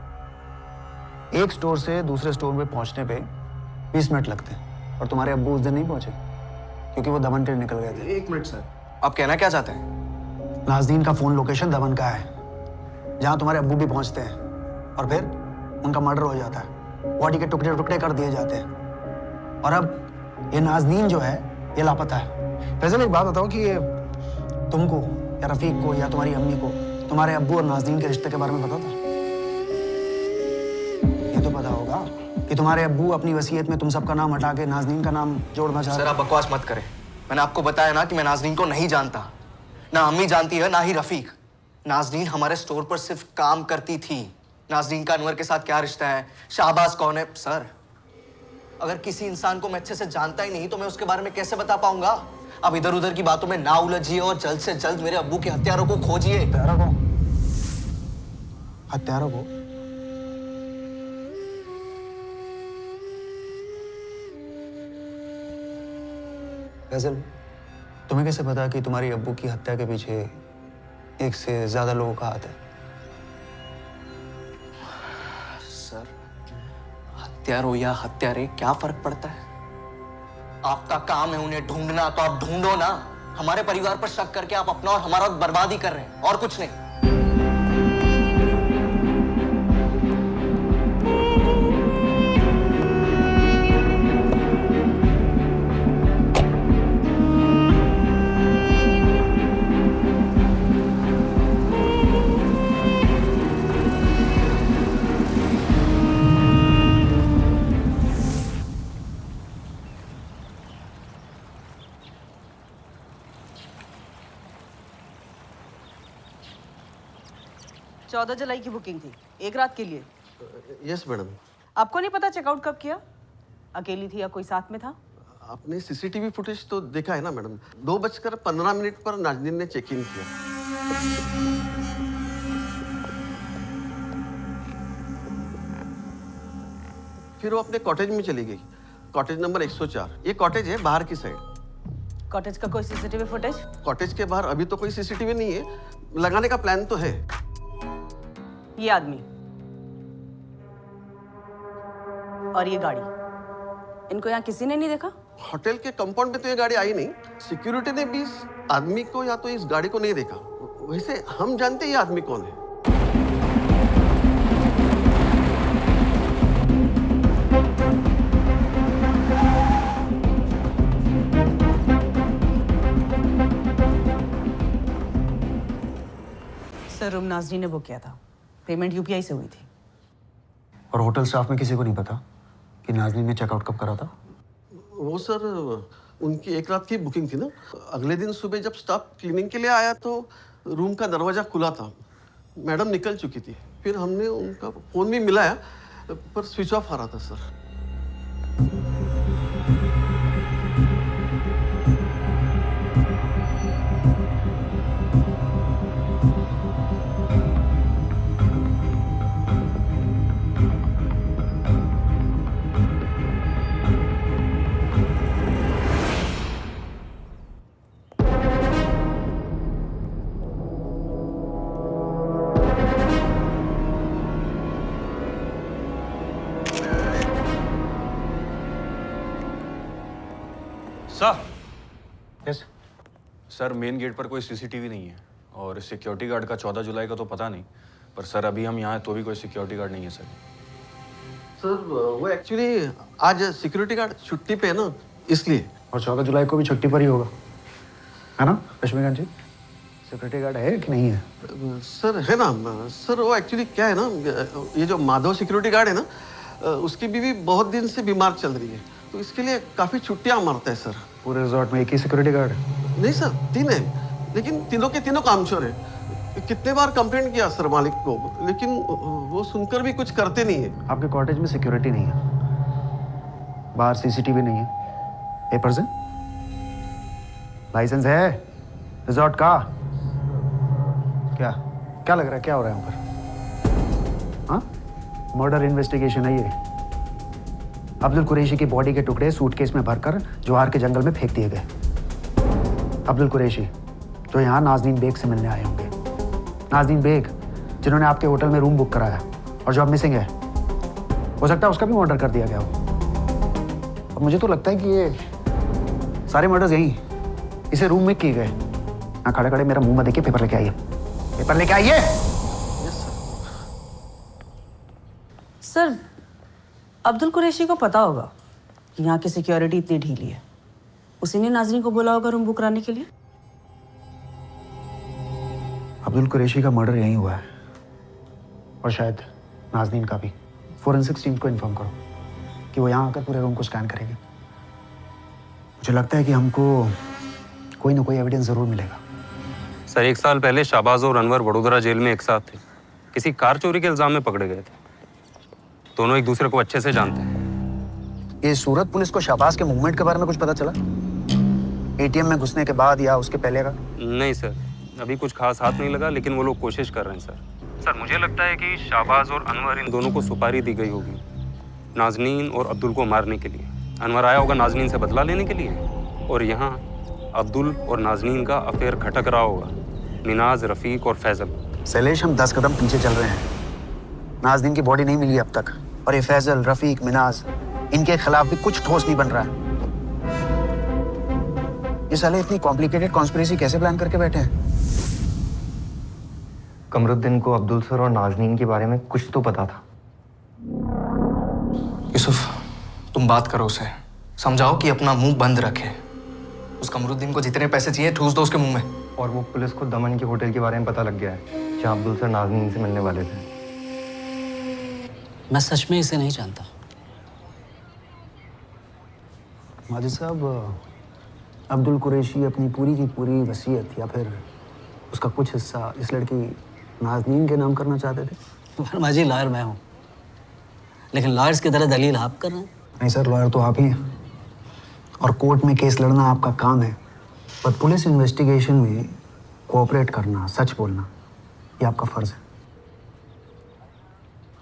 एक स्टोर से दूसरे स्टोर में पहुंचने पे 20 मिनट लगते हैं, और तुम्हारे अब्बू उस दिन नहीं पहुंचे क्योंकि वो दमन के लिए निकल गए थे। 1 मिनट सर, आप कहना क्या चाहते हैं? नाज़नीन का फोन लोकेशन दमन का है, जहां तुम्हारे अब्बू भी पहुंचते हैं, और फिर उनका मर्डर हो जाता है, बॉडी के टुकड़े टुकड़े कर दिए जाते हैं, और अब ये नाज़नीन जो है ये लापता है। फैजल, एक बात बताओ कि ये तुमको या रफीक को या तुम्हारी अम्मी को तुम्हारे अब्बू और नाज़नीन के रिश्ते के बारे में पता था? ये तो पता होगा कि तुम्हारे अब्बू अपनी वसीयत में तुम सबका नाम हटा के नाज़नीन का नाम जोड़ना चाहते। सर आप बकवास मत करें। मैंने आपको बताया ना कि मैं नाज़नीन को नहीं जानता, ना अम्मी जानती है ना ही रफीक। नाज़नीन हमारे स्टोर पर सिर्फ काम करती थी। नाज़नीन का अनवर के साथ क्या रिश्ता है, शाहबाज कौन है? सर अगर किसी इंसान को मैं अच्छे से जानता ही नहीं तो मैं उसके बारे में कैसे बता पाऊंगा? अब इधर उधर की बातों में ना उलझिए और जल्द से जल्द मेरे अब्बू के हत्यारों को खोजिए। हत्यारों को? फैजल, तुम्हें कैसे पता कि तुम्हारी अब्बू की हत्या के पीछे एक से ज्यादा लोगों का हाथ है? सर हत्यारों या हत्यारे क्या फर्क पड़ता है? आपका काम है उन्हें ढूंढना, तो आप ढूंढो ना। हमारे परिवार पर शक करके आप अपना और हमारा बर्बाद ही कर रहे हैं, और कुछ नहीं। चौदह जुलाई की बुकिंग थी, एक रात के लिए। Yes madam. आपको नहीं पता चेकआउट कब किया? अकेली थी या कोई साथ में था? आपने सीसीटीवी फुटेज तो देखा है ना मैडम। 2:15 पर नाज़नीन ने चेक इन किया। फिर वो अपने कॉटेज में चली गई, कॉटेज नंबर 104। ये कॉटेज है बाहर की साइड। कॉटेज का कोई सीसीटीवी फुटेज? कॉटेज के बाहर अभी तो कोई सीसीटीवी नहीं है, लगाने का प्लान तो है। ये आदमी और ये गाड़ी, इनको यहाँ किसी ने नहीं देखा? होटल के कंपाउंड में तो ये गाड़ी आई नहीं। सिक्योरिटी ने भी इस आदमी को या तो इस गाड़ी को नहीं देखा। वैसे हम जानते हैं ये आदमी कौन है। सर रूम नाज़नीन ने बुक किया था, पेमेंट यूपीआई से हुई थी। और होटल स्टाफ में किसी को नहीं पता कि नाज़नीन ने चेकआउट कब करा था? वो सर उनकी एक रात की बुकिंग थी ना। अगले दिन सुबह जब स्टाफ क्लीनिंग के लिए आया तो रूम का दरवाजा खुला था, मैडम निकल चुकी थी। फिर हमने उनका फोन भी मिलाया पर स्विच ऑफ आ रहा था sir. Sir yes sir main gate पर कोई सीसीटीवी नहीं है और सिक्योरिटी गार्ड का 14 जुलाई का तो पता नहीं, पर सर अभी हम यहाँ हैं तो भी कोई सिक्योरिटी गार्ड नहीं है सर। सर वो एक्चुअली आज सिक्योरिटी गार्ड छुट्टी पे है ना, इसलिए। और 14 जुलाई को भी छुट्टी पर ही होगा, है ना लक्ष्मीकांत जी? सिक्योरिटी गार्ड है कि नहीं है? सर है ना सर, वो एक्चुअली क्या है ना, ये जो माधव सिक्योरिटी गार्ड है ना, उसकी बीवी बहुत दिन से बीमार चल रही है, तो इसके लिए काफी छुट्टियां मारता है सर। पूरे रिजॉर्ट में एक ही सिक्योरिटी गार्ड है? नहीं सर, 3 है, लेकिन तीनों के तीनों कामचोर है। कितने बार कंप्लेंट किया सर मालिक को, लेकिन वो सुनकर भी कुछ करते नहीं है। आपके कॉटेज में सिक्योरिटी नहीं है, बाहर सीसीटीवी नहीं है, पेपर्स है, लाइसेंस है रिजॉर्ट का? क्या क्या लग रहा है, क्या हो रहा है यहाँ पर? हाँ, मर्डर इन्वेस्टिगेशन है ये। अब्दुल कुरैशी की बॉडी के टुकड़े सूटकेस में भरकर जवाहर के जंगल में फेंक दिए गए। अब्दुल कुरैशी जो यहाँ नाज़नीन बेग से मिलने आए होंगे, नाज़नीन बेग जिन्होंने आपके होटल में रूम बुक कराया और जो अब मिसिंग है, हो सकता है उसका भी मर्डर कर दिया गया हो। और मुझे तो लगता है कि ये सारे मर्डर्स यहीं इसे रूम में किए गए। यहाँ खड़े खड़े मेरा मुंह मत देखिए, पेपर लेके आइए, पेपर लेके आइए। सर अब्दुल कुरैशी को पता होगा कि यहाँ की सिक्योरिटी इतनी ढीली है, उसी ने नाज़रीन को बोला होगा रूम बुक कराने के लिए। अब्दुल कुरैशी का मर्डर यहीं हुआ है और शायद नाज़नीन का भी। फोरेंसिक्स टीम को इन्फॉर्म करो कि वो यहाँ आकर पूरे रूम को स्कैन करेंगे। मुझे लगता है कि हमको कोई ना कोई एविडेंस जरूर मिलेगा। सर 1 साल पहले शाहबाज और अनवर वडोदरा जेल में एक साथ थे, किसी कार चोरी के इल्जाम में पकड़े गए थे। दोनों एक दूसरे को अच्छे से जानते हैं। ये सूरत पुलिस को शाहबाज के मूवमेंट के बारे में कुछ पता चला? एटीएम में घुसने के बाद या उसके पहले का? नहीं सर, अभी कुछ खास हाथ नहीं लगा, लेकिन वो लोग कोशिश कर रहे हैं सर। मुझे लगता है कि शाहबाज और अनवर इन दोनों को सुपारी दी गई होगी नाज़नीन और अब्दुल को मारने के लिए। अनवर आया होगा नाज़नीन से बदला लेने के लिए, और यहाँ अब्दुल और नाज़नीन का अफेयर खटक रहा होगा मिनाज, रफ़ीक और फैजल। शैलेश, हम 10 कदम पीछे चल रहे हैं। नाज़नीन की बॉडी नहीं मिली अब तक, और ये फैजल, रफ़ीक, मिनाज, इनके खिलाफ भी कुछ ठोस नहीं बन रहा है। ये साले इतनी कॉम्प्लिकेटेड कॉन्स्पिरेसी कैसे प्लान करके बैठे हैं? कमरुद्दीन को अब्दुल सर और नाज़नीन के बारे में कुछ तो पता था। यूसुफ, तुम बात करो उसे, समझाओ कि अपना मुंह बंद रखे। उस कमरुद्दीन को जितने पैसे चाहिए ठूस दो उसके मुंह में। और वो पुलिस को दमन के होटल के बारे में पता लग गया है जहाँ अब्दुल सर नाज़नीन से मिलने वाले थे। मैं सच में इसे नहीं जानता। माजिद साहब, अब्दुल कुरैशी अपनी पूरी की पूरी वसीयत या फिर उसका कुछ हिस्सा इस लड़की नाज़नीन के नाम करना चाहते थे? वर्मा जी, लॉयर मैं हूँ, लेकिन लॉयर्स की तरह दलील आप कर रहे हैं। नहीं सर, लॉयर तो आप ही हैं और कोर्ट में केस लड़ना आपका काम है, पर पुलिस इन्वेस्टिगेशन में कोऑपरेट करना, सच बोलना, ये आपका फर्ज है।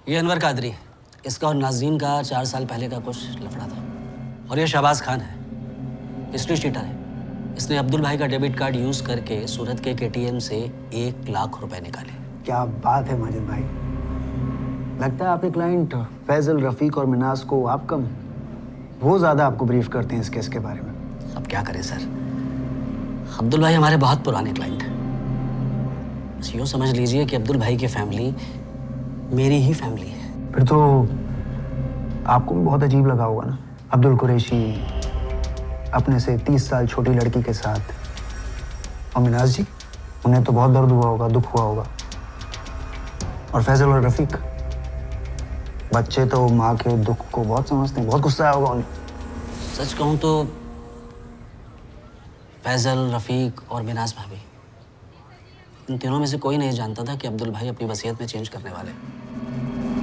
ये अनवर कादरी है, इसका और नाज़रीन का 4 साल पहले का कुछ लफड़ा था। और ये शहबाज खान है, हिस्ट्री शीटर है। इसने अब्दुल भाई का डेबिट कार्ड यूज करके सूरत के एटीएम से 1 लाख रुपए निकाले। क्या बात है माजिद भाई, लगता है आपके क्लाइंट फैजल, रफ़ीक और मिनाज को आप कम, वो ज़्यादा आपको ब्रीफ करते हैं इस केस के बारे में। अब क्या करें सर, अब्दुल भाई हमारे बहुत पुराने क्लाइंट हैं। बस यूँ समझ लीजिए कि अब्दुल भाई की फैमिली मेरी ही फैमिली है। फिर तो आपको भी बहुत अजीब लगा होगा ना, अब्दुल कुरैशी अपने से 30 साल छोटी लड़की के साथ, और मिनाज जी, उन्हें तो बहुत दर्द हुआ होगा, दुख हुआ होगा। और फैजल और रफ़ीक, बच्चे तो माँ के दुख को बहुत समझते हैं, बहुत गुस्सा आया होगा उन्हें। सच कहूँ तो फैजल, रफ़ीक और मिनाज भाभी, इन तीनों में से कोई नहीं जानता था कि अब्दुल भाई अपनी वसीयत में चेंज करने वाले।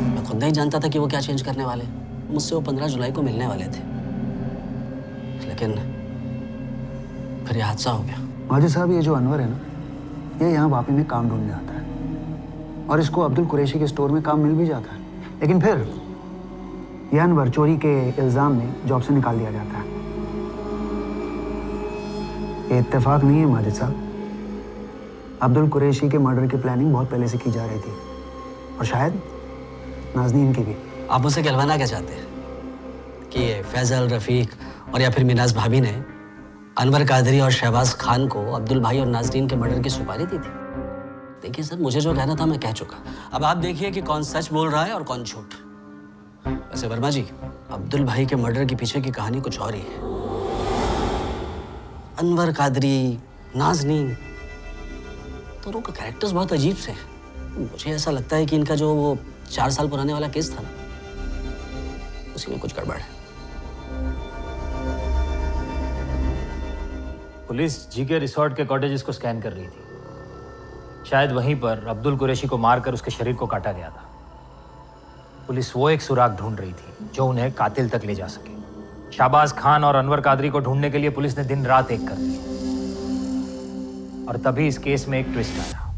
मैं खुद नहीं जानता था कि वो क्या चेंज करने वाले। मुझसे वो 15 जुलाई को मिलने वाले थे, लेकिन फिर ये हादसा हो गया। माजिद साहब, ये जो अनवर है ना, ये यहाँ वापी में काम ढूंढने आता है और इसको अब्दुल कुरैशी के स्टोर में काम मिल भी जाता है, लेकिन फिर ये अनवर चोरी के इल्जाम में जॉब से निकाल दिया जाता है। ये इत्तेफाक नहीं है माजिद साहब, अब्दुल कुरैशी के मर्डर की प्लानिंग बहुत पहले से की जा रही थी, और शायद नाज़नीन की भी। आप उसे कहलवाना क्या चाहते हैं कि ये फैजल, रफ़ीक और या फिर मिनाज भाभी ने अनवर कादरी और शहबाज खान को अब्दुल भाई और नाजरीन के मर्डर की सुपारी दी थी। देखिए सर, मुझे जो कहना था मैं कह चुका। अब आप देखिए कि कौन सच बोल रहा है और कौन झूठ। वैसे वर्मा जी, अब्दुल भाई के मर्डर के पीछे की कहानी कुछ और ही है। अनवर कादरी, नाजनीन, दोनों का कैरेक्टर्स बहुत अजीब से हैं। मुझे ऐसा लगता है कि इनका जो वो 4 साल पुराने वाला केस था ना, उसी में कुछ गड़बड़ है। पुलिस जी के रिसोर्ट के कॉटेजेस को स्कैन कर रही थी। शायद वहीं पर अब्दुल कुरैशी को मारकर उसके शरीर को काटा गया था। पुलिस वो एक सुराग ढूंढ रही थी जो उन्हें कातिल तक ले जा सके। शहबाज खान और अनवर कादरी को ढूंढने के लिए पुलिस ने दिन रात एक कर दी। और तभी इस केस में एक ट्विस्ट आया,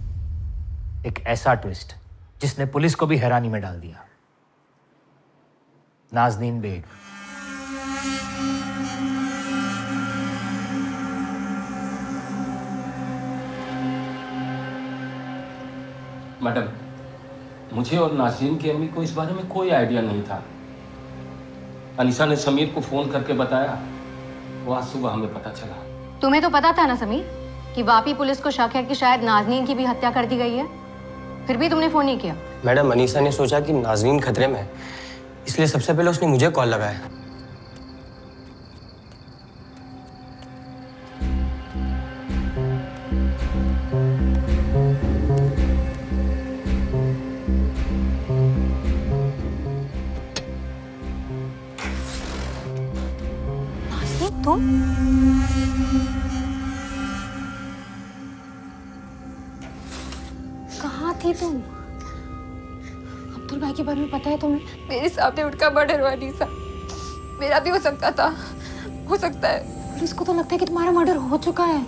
एक ऐसा ट्विस्ट जिसने पुलिस को भी हैरानी में डाल दिया। नाजनीन बेग। मैडम, मुझे और नाज़रीन की अम्मी को इस बारे में कोई आइडिया नहीं था। अनीसा ने समीर को फोन करके बताया, वो आज सुबह हमें पता चला। तुम्हें तो पता था ना समीर कि वापी पुलिस को शक है कि शायद नाज़रीन की भी हत्या कर दी गई है, फिर भी तुमने फोन नहीं किया। मैडम, अनीसा ने सोचा कि नाज़रीन खतरे में है, इसलिए सबसे पहले उसने मुझे कॉल लगाया। तुम कहाँ थी तुम? अब्दुल भाई के बारे में पता है तुम्हें? मेरे सामने उनका मर्डर हुआ अनीसा। मेरा भी हो सकता था, हो सकता है। पुलिस को तो लगता है कि तुम्हारा मर्डर हो चुका है।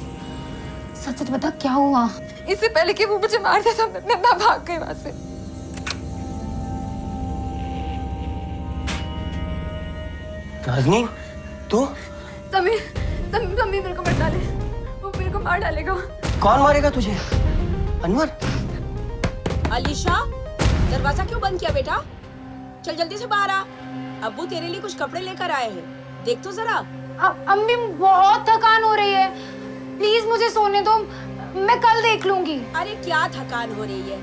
सच सच बता, क्या हुआ? इससे पहले कि वो मुझे मार देता मैं भाग गई वहां से। नाज़नीन, तू? समीर मेरे को मर डाले, वो मेरे को मार डालेगा। कौन मारेगा तुझे? अनवर? अलीशा, दरवाजा क्यों बंद किया बेटा? चल जल्दी से बाहर आ। अब्बू तेरे लिए कुछ कपड़े लेकर आए हैं, देख तो जरा। अम्मी, बहुत थकान हो रही है, प्लीज मुझे सोने दो, मैं कल देख लूंगी। अरे क्या थकान हो रही है,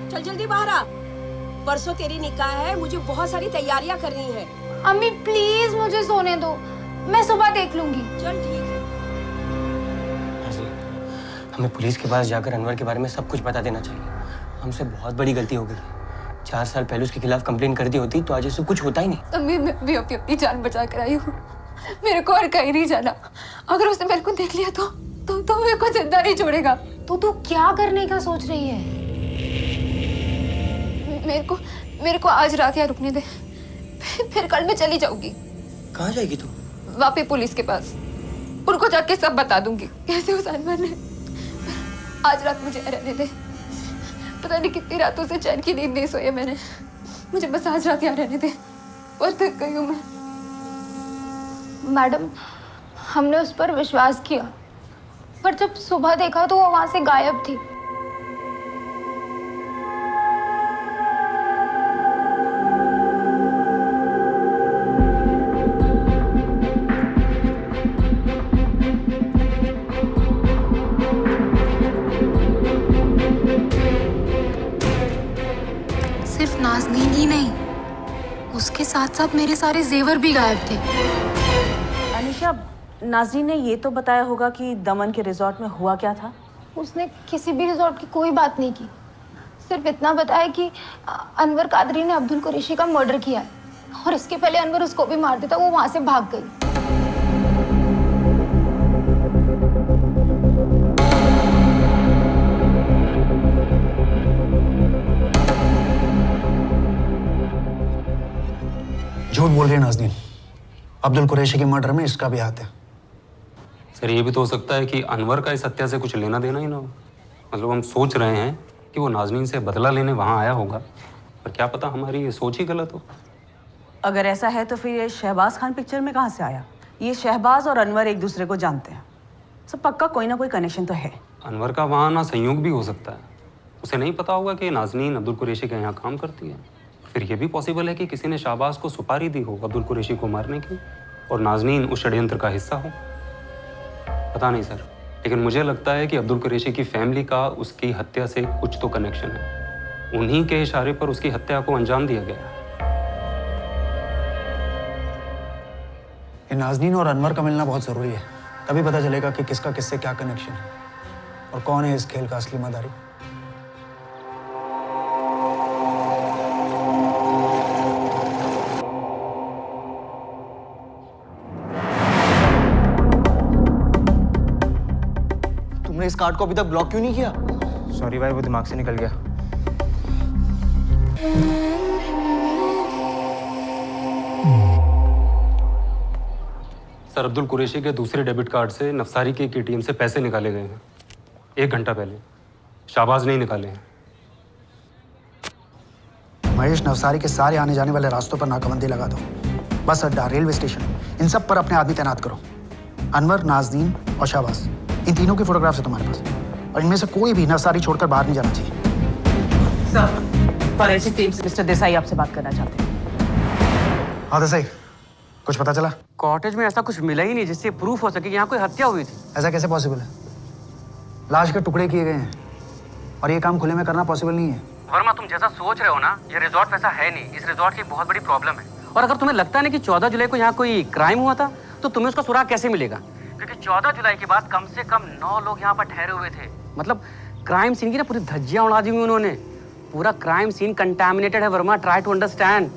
चल जल्दी बाहर आ। परसों तेरी निकाह है, मुझे बहुत सारी तैयारियां करनी है। अम्मी प्लीज मुझे सोने दो, मैं सुबह देख लूंगी। चल ठीक है। हमें पुलिस के पास जाकर अनवर के बारे में सब कुछ बता देना चाहिए। हमसे बहुत बड़ी गलती हो गई। 4 साल पहले उसके खिलाफ कंप्लेन कर दी होती तो आज ऐसे कुछ होता ही नहीं। समीर, मैं भी अपनी जान बचा कर आई हूँ, मेरे को और कहीं नहीं जाना। अगर उसने मेरे को देख लिया तो मेरे को जिंदा नहीं छोड़ेगा। तो तू क्या करने का सोच रही है? मेरे को आज रात यहाँ रुकने दे, फिर कल मैं चली जाऊंगी। कहाँ जाएगी तू? वापी पुलिस के पास, उनको जाके सब बता दूंगी कैसे उस अनवर ने। आज रात मुझे रहने दे, पता नहीं कितनी रातों से चैन की नींद नहीं सोई मैंने। मुझे बस आज रात यहाँ रहने दे, बहुत थक गई हूँ मैं। मैडम, हमने उस पर विश्वास किया, पर जब सुबह देखा तो वो वहां से गायब थी। सिर्फ नाज़नीन ही नहीं, उसके साथ साथ मेरे सारे जेवर भी गायब थे। अनीशा, नाज़रीन ने ये तो बताया होगा कि दमन के रिजॉर्ट में हुआ क्या था? उसने किसी भी रिजॉर्ट की कोई बात नहीं की, सिर्फ इतना बताया कि अनवर कादरी ने अब्दुल कुरैशी का मर्डर किया है, और इसके पहले अनवर उसको भी मार देता, वो वहां से भाग गई। झूठ बोल रही है नाज़नीन, अब्दुल कुरैशी के मर्डर में इसका भी हाथ है। सर, ये भी तो हो सकता है कि अनवर का इस हत्या से कुछ लेना देना ही ना हो। मतलब हम सोच रहे हैं कि वो नाज़नीन से बदला लेने वहाँ आया होगा, पर क्या पता हमारी ये सोच ही गलत हो। अगर ऐसा है तो फिर ये शहबाज खान पिक्चर में कहाँ से आया? ये शहबाज और अनवर एक दूसरे को जानते हैं, सब पक्का कोई ना कोई कनेक्शन तो है। अनवर का वहाँ ना संयोग भी हो सकता है। उसे नहीं पता होगा कि नाज़नीन अब्दुल कुरैशी के यहाँ काम करती है। फिर ये भी पॉसिबल है कि किसी ने शाहबाज को सुपारी दी हो अब्दुल कुरैशी को मारने की, और नाज़नीन उस षड्यंत्र का हिस्सा हो। पता नहीं सर, लेकिन मुझे लगता है कि अब्दुल कुरैशी की फैमिली का उसकी हत्या से कुछ तो कनेक्शन है। उन्हीं के इशारे पर उसकी हत्या को अंजाम दिया गया। ये नाज़नीन और अनवर का मिलना बहुत ज़रूरी है, तभी पता चलेगा कि किसका किससे क्या कनेक्शन है और कौन है इस खेल का असली मदारी। तुमने इस कार्ड को अभी तक ब्लॉक क्यों नहीं किया? सॉरी भाई, वो दिमाग से निकल गया। सर, अब्दुल कुरैशी के दूसरे डेबिट कार्ड से नफसारी के एटीएम से पैसे निकाले गए हैं 1 घंटा पहले। शाहबाज नहीं निकाले हैं। महेश, नवसारी के सारे आने जाने वाले रास्तों पर नाकाबंदी लगा दो। बस अड्डा, रेलवे स्टेशन, इन सब पर अपने आदमी तैनात करो। अनवर, नाज़नीन और शाहबाज, इन तीनों की फोटोग्राफ्स है तुम्हारे पास, और इनमें से कोई भी नवसारी छोड़कर बाहर नहीं जाना चाहिए। सर, फॉरेंसिक टीम से मिस्टर देसाई आपसे बात करना चाहते हैं। हाँ देसाई, कुछ पता चला? कॉटेज में ऐसा कुछ मिला ही नहीं जिससे प्रूफ हो सके कि यहाँ कोई हत्या हुई थी। ऐसा कैसे पॉसिबल है? लाश के टुकड़े किए गए हैं और ये काम खुले में करना पॉसिबल नहीं है। वर्मा, तुम जैसा सोच रहे हो ना, ये रिजॉर्ट वैसा है नहीं। इस रिजॉर्ट की बहुत बड़ी प्रॉब्लम है। और अगर तुम्हें लगता नहीं कि 14 जुलाई को यहाँ कोई क्राइम हुआ था, तो तुम्हें उसका सुराग कैसे मिलेगा? क्योंकि 14 जुलाई के बाद कम से कम 9 लोग यहाँ पर ठहरे हुए थे। मतलब क्राइम सीन की ना पूरी धज्जियां उड़ा दी हुई उन्होंने। पूरा क्राइम सीन कंटामिनेटेड है वर्मा, ट्राई टू अंडरस्टैंड।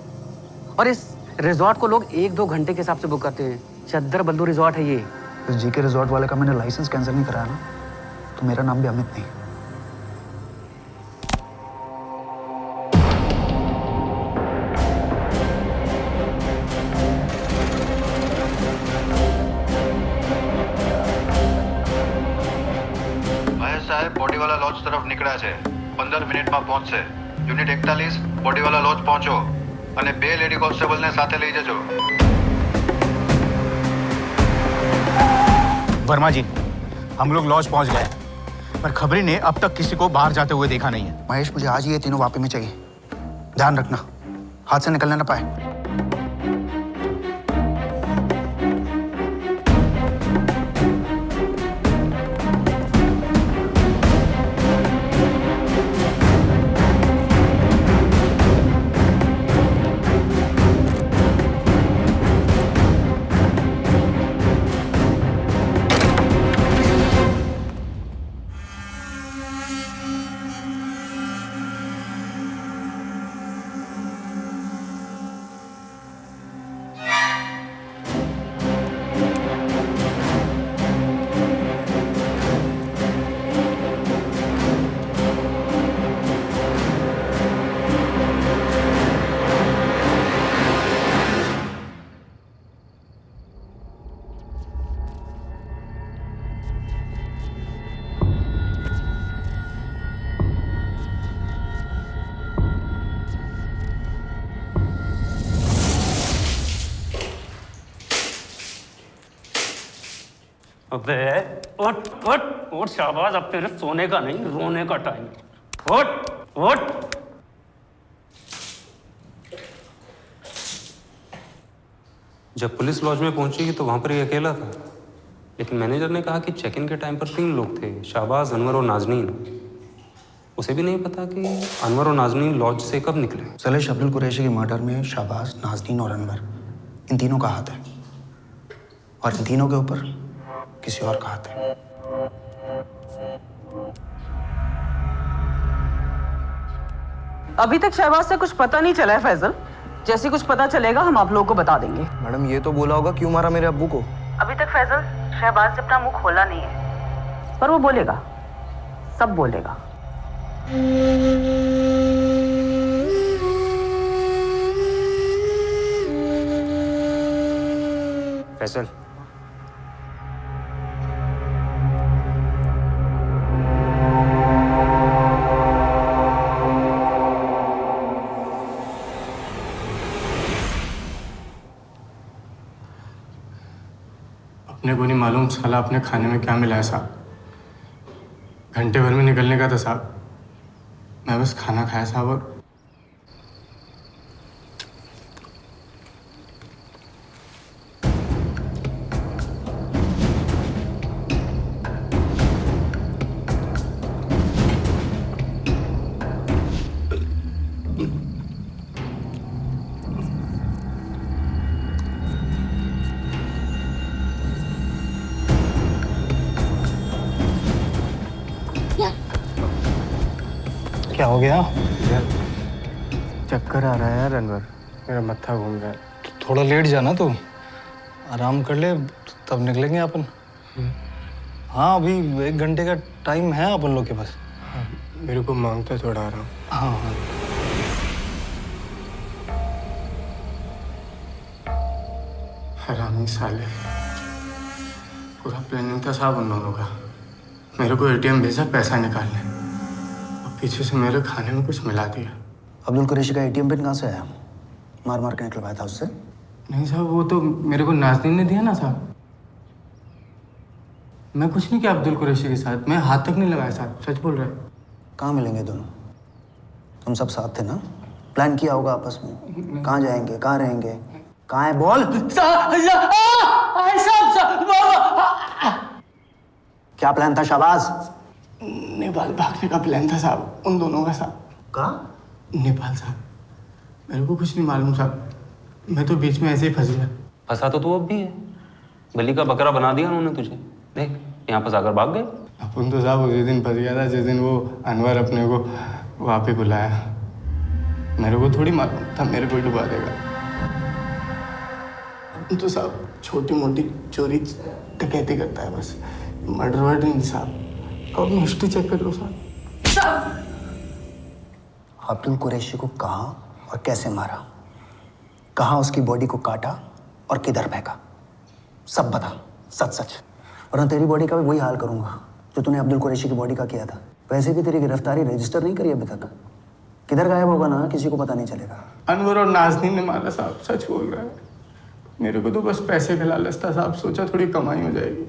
और इस रिजॉर्ट को लोग 1-2 घंटे के हिसाब से बुक करते हैं। चद्दर बल्लू रिजॉर्ट है ये। इस जीके रिजॉर्ट वाले का मैंने लाइसेंस कैंसिल नहीं कराया ना, तो मेरा नाम भी अमित नहीं। મહેશ સાહેબ બોડીવાલા લોજ તરફ નીકળ્યા છે, 15 મિનિટમાં પહોંચશે। યુનિટ 41 બોડીવાલા લોજ પહોંચો અને 2 લેડી કોન્સ્ટેબલને સાથે લઈ જજો। वर्मा जी, हम लोग लॉज पहुंच गए, पर खबरी ने अब तक किसी को बाहर जाते हुए देखा नहीं है। महेश, मुझे आज ही ये तीनों वापी में चाहिए। ध्यान रखना, हाथ से निकलने ना पाए। अबे उठ उठ उठ शाहबाज, अब तेरे सोने का नहीं रोने का टाइम। उठ उठ। जब पुलिस लॉज में पहुंची तो वहां पर ये अकेला था, लेकिन मैनेजर ने कहा कि चेक इन के टाइम पर 3 लोग थे, शाहबाज, अनवर और नाज़नीन। उसे भी नहीं पता कि अनवर और नाज़नीन लॉज से कब निकले। सलेश, अब्दुल कुरैशी के मर्डर में शाहबाज, नाज़नीन और अनवर, इन तीनों का हाथ है, और इन तीनों के ऊपर किसी और का हाथ है। अभी तक शहबाज से कुछ पता नहीं चला है फैजल। जैसे कुछ पता चलेगा हम आप लोगों को बता देंगे। मैडम, ये तो बोला होगा क्यों मारा मेरे अब्बू को। अभी तक फैजल शहबाज से अपना मुंह खोला नहीं है, पर वो बोलेगा, सब बोलेगा। फैसल, अपने को नहीं मालूम साला अपने खाने में क्या मिला है साहब। घंटे भर में निकलने का था साहब, मैं बस खाना खाया साहब। और क्या हो गया? चक्कर आ रहा है यार अनवर, मेरा मत्था घूम रहा है। थोड़ा लेट जाना तू, आराम कर ले, तब निकलेंगे अपन। हाँ अभी 1 घंटे का टाइम है अपन लोग के पास। हाँ, मेरे को मांगता थोड़ा आराम। हाँ हाँ हरामी साले, पूरा प्लानिंग था साहब उन दोनों का। मेरे को एटीएम भेजा पैसा निकालने, और पीछे से मेरे खाने में कुछ मिला दिया। अब्दुल कुरैशी का एटीएम पिन कहाँ से आया? मार मार के निकलवाया था उससे? नहीं साहब, वो तो मेरे को नाज़नीन ने दिया ना साहब। मैं कुछ नहीं किया अब्दुल कुरैशी के साथ, मैं हाथ तक नहीं लगाया साहब, सच बोल रहे। कहाँ मिलेंगे दोनों? तुम सब साथ थे ना? प्लान किया होगा आपस में। कहाँ जाएंगे, कहाँ रहेंगे, कहाँ है बोल? क्या प्लान था शाबाश? नेपाल भागने का प्लान था साहब, उन दोनों का साहब। कहाँ? नेपाल साहब, मेरे को कुछ नहीं मालूम साहब, मैं तो बीच में ऐसे ही फंस गया। फंसा तो तू अब भी है, गली का बकरा बना दिया उन्होंने तुझे। देख यहाँ फंसा कर भाग गए। अपन तो साहब उसी दिन फंस गया था जिस दिन वो अनवर अपने को वहाँ पे बुलाया। मेरे को थोड़ी मालूम था मेरे को डुबा देगा। तो साहब छोटी मोटी चोरी डकैती करता है बस, मर्डर वर्डर नहीं साहब। और हिस्ट्री चेक कर लो साहब। अब्दुल कुरैशी को कहाँ और कैसे मारा, कहाँ उसकी बॉडी को काटा और किधर फेंका, सब बता, सच सच, वरना तेरी बॉडी का भी वही हाल करूंगा जो तूने अब्दुल कुरैशी की बॉडी का किया था। वैसे भी तेरी गिरफ्तारी रजिस्टर नहीं करी अभी तक, किधर गायब होगा ना किसी को पता नहीं चलेगा। अनवर और नाज़नीन ने मारा साहब, सच बोल रहा है। मेरे को तो बस पैसे का लालच था साहब, सोचा थोड़ी कमाई हो जाएगी।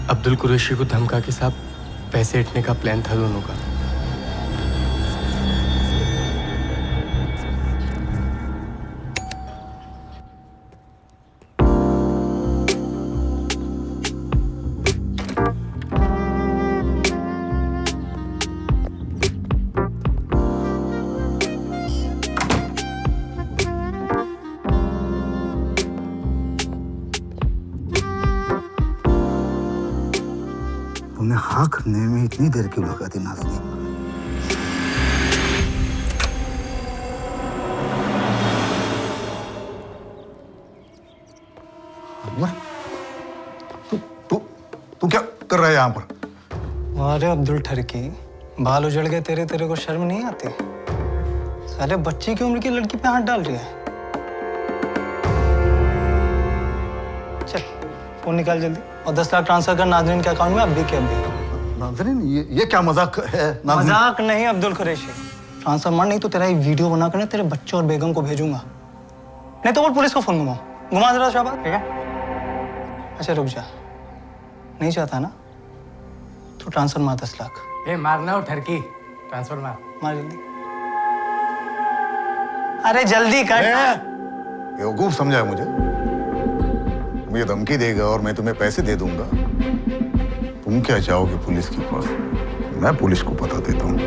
अब्दुल कुरैशी को धमका के साहब पैसे हटने का प्लान था दोनों का। तुमने हाँ करने में इतनी देर क्यों लगा दी नाज़नीन? तू क्या कर रहा है यहाँ पर? अरे अब्दुल ठरकी, बाल उजड़ गए तेरे, तेरे को शर्म नहीं आती? साले बच्ची की उम्र की लड़की पे हाथ डाल रही है। चल फोन निकाल जल्दी और 10 लाख ट्रांसफर कर नाज़नीन के अकाउंट में अभी के अभी। नाज़रीन ये क्या मजाक है? मजाक नहीं अब्दुल कुरैशी, ट्रांसफर मार, नहीं तो तेरा एक वीडियो बना कर तेरे बच्चों और बेगम को भेजूंगा। नहीं तो बोल पुलिस को फोन घुमा जरा शाबाश, ठीक है? अच्छा रुक जा, नहीं चाहता ना तो ट्रांसफर मार 10 लाख। ए मारना हो ठरकी, ट्रांसफर मार जल्दी। अरे जल्दी कर। बेवकूफ समझा है मुझे? मुझे धमकी देगा और मैं तुम्हें पैसे दे दूंगा। तुम क्या चाहोगे पुलिस के पास? मैं पुलिस को बता देता हूँ।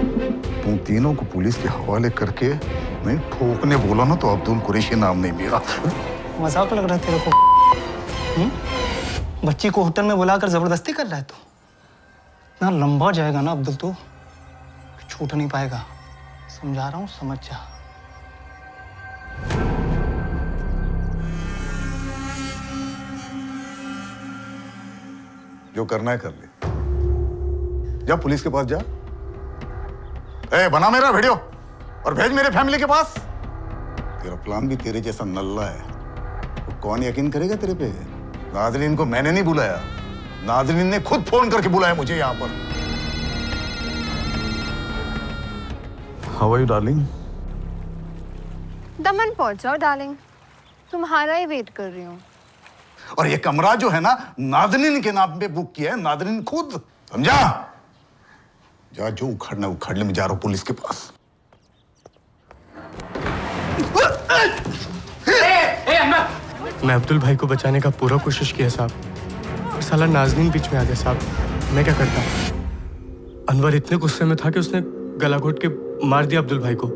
तुम तीनों को पुलिस के हवाले करके मैं ठोकने बोला ना तो अब्दुल कुरैशी नाम नहीं मेरा। मजाक लग रहा है तेरे को? बच्ची को होटल में बुलाकर जबरदस्ती कर रहा है तू? इतना लंबा जाएगा ना अब्दुल, तू छूट नहीं पाएगा। समझा रहा हूँ, समझ जा। जो करना है कर ले, जा पुलिस के पास जा। बना मेरा वीडियो और भेज मेरे फैमिली के पास। तेरा प्लान भी तेरे जैसा नल्ला है, तो कौन यकीन करेगा तेरे पे? नाज़रीन को मैंने नहीं बुलाया, नाज़रीन ने खुद फोन करके बुलाया मुझे यहाँ पर। How are you darling? Daman पहुंचाओ डार्लिंग, तुम्हारा ही वेट कर रही हूँ। और ये कमरा जो है ना नाज़रीन के नाम पे बुक किया है, नाज़रीन खुद, समझा? जा, जो उखड़ना उखड़ ले, मैं जा रहा हूँ पुलिस के पास। मैं अब्दुल भाई को बचाने का पूरा कोशिश किया साहब, और साला नाज़नीन बीच में आ गया साहब। मैं क्या करता? अनवर इतने गुस्से में था कि उसने गला घोट के मार दिया अब्दुल भाई को।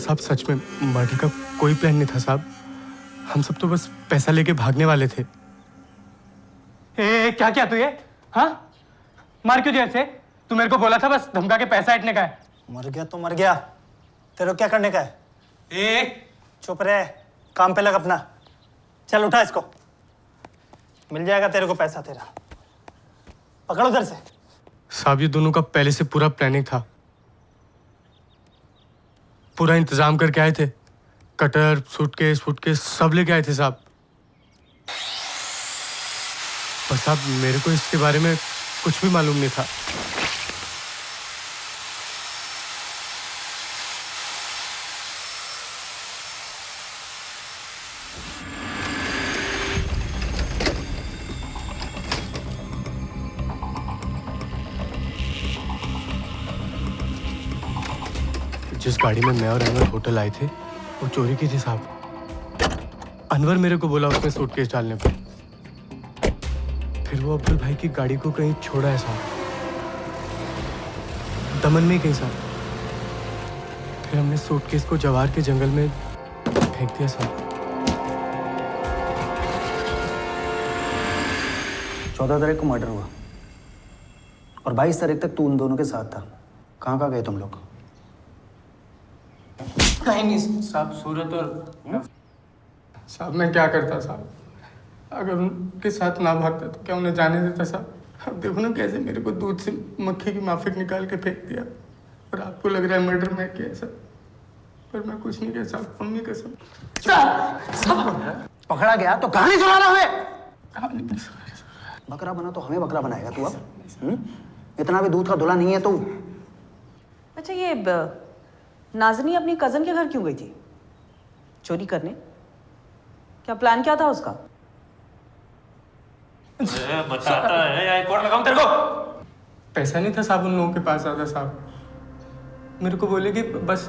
साहब सच में मर्डर का कोई प्लान नहीं था साहब। हम सब तो बस पैसा लेके भागने वाले थे। क्या क्या तू ये? हाँ, मार क्यों दिया इसे? तू मेरे को बोला था बस धमका के पैसा हटने का है। मर गया तो मर गया, तेरे को क्या करने का है? चुप रहे, काम पे लग अपना। चल उठा इसको, मिल जाएगा तेरे को पैसा तेरा। पकड़ो उधर से। साहब ये दोनों का पहले से पूरा प्लानिंग था, पूरा इंतजाम करके आए थे। कटर, सूटकेस सब लेके आए थे साहब। पर साहब मेरे को इसके बारे में कुछ भी मालूम नहीं था। जिस गाड़ी में मैं और अनवर होटल आए थे वो चोरी की थी साहब। अनवर मेरे को बोला उसमें सूटकेस डालने पर। फिर वो अब्दुल भाई की गाड़ी को कहीं छोड़ा है साहब, दमन में कहीं साहब। फिर हमने सूटकेस को जवार के जंगल में फेंक दिया साहब। 14 तारीख को मर्डर हुआ और 22 तारीख तक तू उन दोनों के साथ था। कहाँ गए तुम लोग? कहीं नहीं साहब, सूरत और साहब मैं क्या करता साहब? अगर उनके साथ ना भागता तो क्या उन्हें जाने देता साहब? अब देखो ना कैसे मेरे को दूध से मक्खी की माफिक निकाल के फेंक दिया। और आपको लग रहा है मर्डर मैं किया सर, पर मैं कुछ नहीं किया साहब। मम्मी कसम। पकड़ा गया तो कहानी सुनाना हमें। बकरा बना तो हमें बकरा बनाएगा तू अब? इतना भी दूध का धुला नहीं है तू। अच्छा ये नाज़नी अपनी कजन के घर क्यों गई थी? चोरी करने? क्या प्लान क्या था उसका? बताता है या एक और लगाऊं तेरे को? पैसा नहीं था साहब उन लोगों के पास ज्यादा साहब। मेरे को बोले कि बस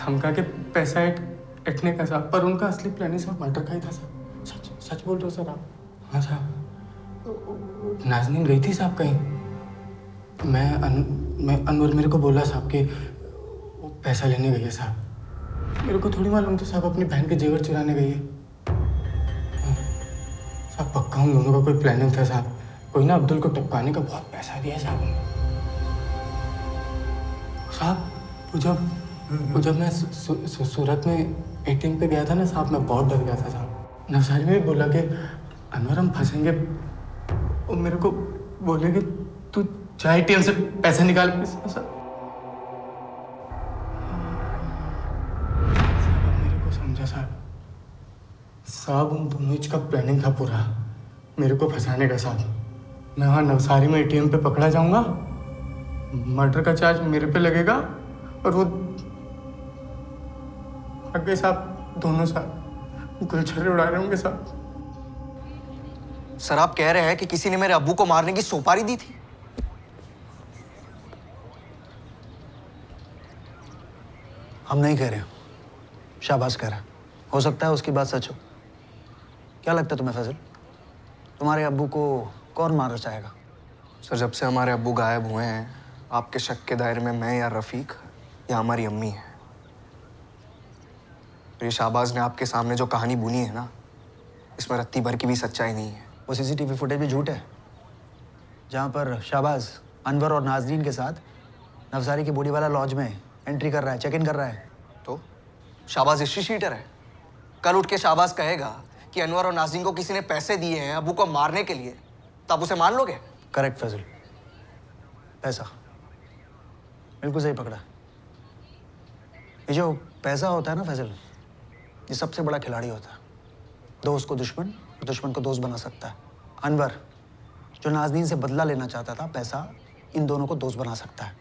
धमका के पैसा ऐंठने का साहब, पर उनका असली प्लान ही साहब मर्डर का ही था साहब। सच बोल रहे हो सर आप? हाँ साहब, नाज़नीन गई थी साहब कहीं। मैं अनवर मेरे को बोला साहब कि वो पैसा लेने गई है साहब। मेरे को थोड़ी मालूम था साहब अपनी बहन के जेवर चुराने गई है। साहब पक्का हम दोनों का कोई प्लानिंग था साहब। कोई ना अब्दुल को टपकाने का बहुत पैसा दिया साहब। साहब वो जब मैं सूरत में एटीएम पे गया था ना साहब, मैं बहुत डर गया था साहब। नवसारी में भी बोला कि अनवर हम फंसेंगे। और मेरे को बोले कि तू चाहे एटीएम से पैसे निकाल। साहब मेरे को समझा साहब उन दोनों का प्लानिंग था पूरा मेरे को फंसाने का साहब। मैं वहाँ नवसारी में एटीएम पे पकड़ा जाऊंगा, मर्डर का चार्ज मेरे पे लगेगा और वो आगे साहब दोनों साहब गुलछर्रे उड़ा रहे होंगे साहब। सर आप कह रहे हैं कि किसी ने मेरे अब्बू को मारने की सुपारी दी थी? हम नहीं कह रहे, शाबाश कह रहा। हो सकता है उसकी बात सच हो। क्या लगता है तुम्हें फैजल, तुम्हारे अब्बू को कौन मारना चाहेगा? सर जब से हमारे अब्बू गायब हुए हैं, आपके शक के दायरे में मैं या रफीक या हमारी अम्मी है। ये शाहबाज ने आपके सामने जो कहानी बुनी है ना, इसमें रत्ती भर की भी सच्चाई नहीं है। वो सीसीटीवी फुटेज भी झूठ है, जहाँ पर शाहबाज अनवर और नाज़रीन के साथ नवसारी की बूढ़ीवाला लॉज में एंट्री कर रहा है, चेक इन कर रहा है। तो शाहबाज हिस्ट्री शीटर है। कल उठ के शाहबाज कहेगा कि अनवर और नाज़रीन को किसी ने पैसे दिए हैं अब्बू को मारने के लिए, तो आप उसे मान लोगे? करेक्ट फैजल, पैसा बिल्कुल सही पकड़ा। ये जो पैसा होता है ना फैजल, ये सबसे बड़ा खिलाड़ी होता है। दोस्त को दुश्मन और दुश्मन को दोस्त बना सकता है। अनवर जो नाज़नीन से बदला लेना चाहता था, पैसा इन दोनों को दोस्त बना सकता है।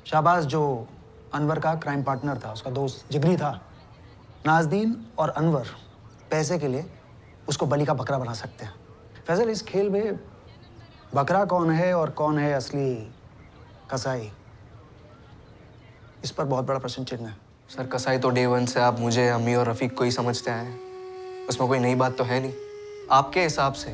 शाहबाज जो अनवर का क्राइम पार्टनर था, उसका दोस्त जिगरी था। नाज़नीन और अनवर पैसे के लिए उसको बलि का बकरा बना सकते हैं। फैजल इस खेल में बकरा कौन है और कौन है असली कसाई, इस पर बहुत बड़ा प्रश्न चिन्ह है। सर कसाई तो डे वन से आप मुझे, अम्मी और रफीक को ही समझते आए हैं, उसमें कोई नई बात तो है नहीं। आपके हिसाब से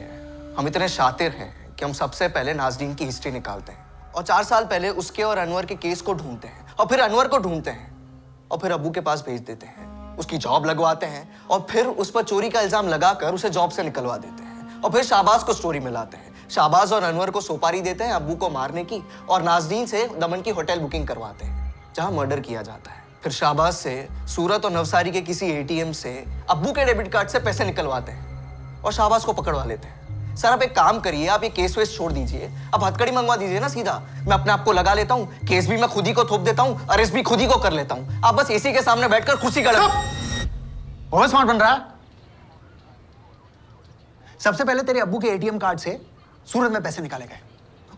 हम इतने शातिर हैं कि हम सबसे पहले नाज़रीन की हिस्ट्री निकालते हैं और 4 साल पहले उसके और अनवर के केस को ढूंढते हैं और फिर अनवर को ढूंढते हैं। और फिर अब्बू के पास भेज देते हैं, उसकी जॉब लगवाते हैं और फिर उस पर चोरी का इल्जाम लगाकर उसे जॉब से निकलवा देते हैं और फिर शाहबाज को स्टोरी में लाते हैं। शाहबाज और अनवर को सुपारी देते हैं अब्बू को मारने की और नाज़नीन से दमन की होटल बुकिंग करवाते हैं जहां मर्डर किया जाता है। फिर शाहबाज से सूरत और नवसारी के किसी एटीएम से अब्बू के डेबिट कार्ड से पैसे निकलवाते हैं और शाहबाज को पकड़वा लेते हैं। सर आप एक काम करिए, आप ये केस वेस छोड़ दीजिए, आप हथकड़ी मंगवा दीजिए ना सीधा। मैं अपने आप को लगा लेता हूँ, केस भी मैं खुद ही को थोप देता हूँ, अरेस्ट भी खुद ही को कर लेता हूँ। आप बस एसी के सामने बैठकर खुशी कर बहुत स्मार्ट बन रहा है। सबसे पहले तेरे अब्बू के एटीएम कार्ड से सूरत में पैसे निकाले गए,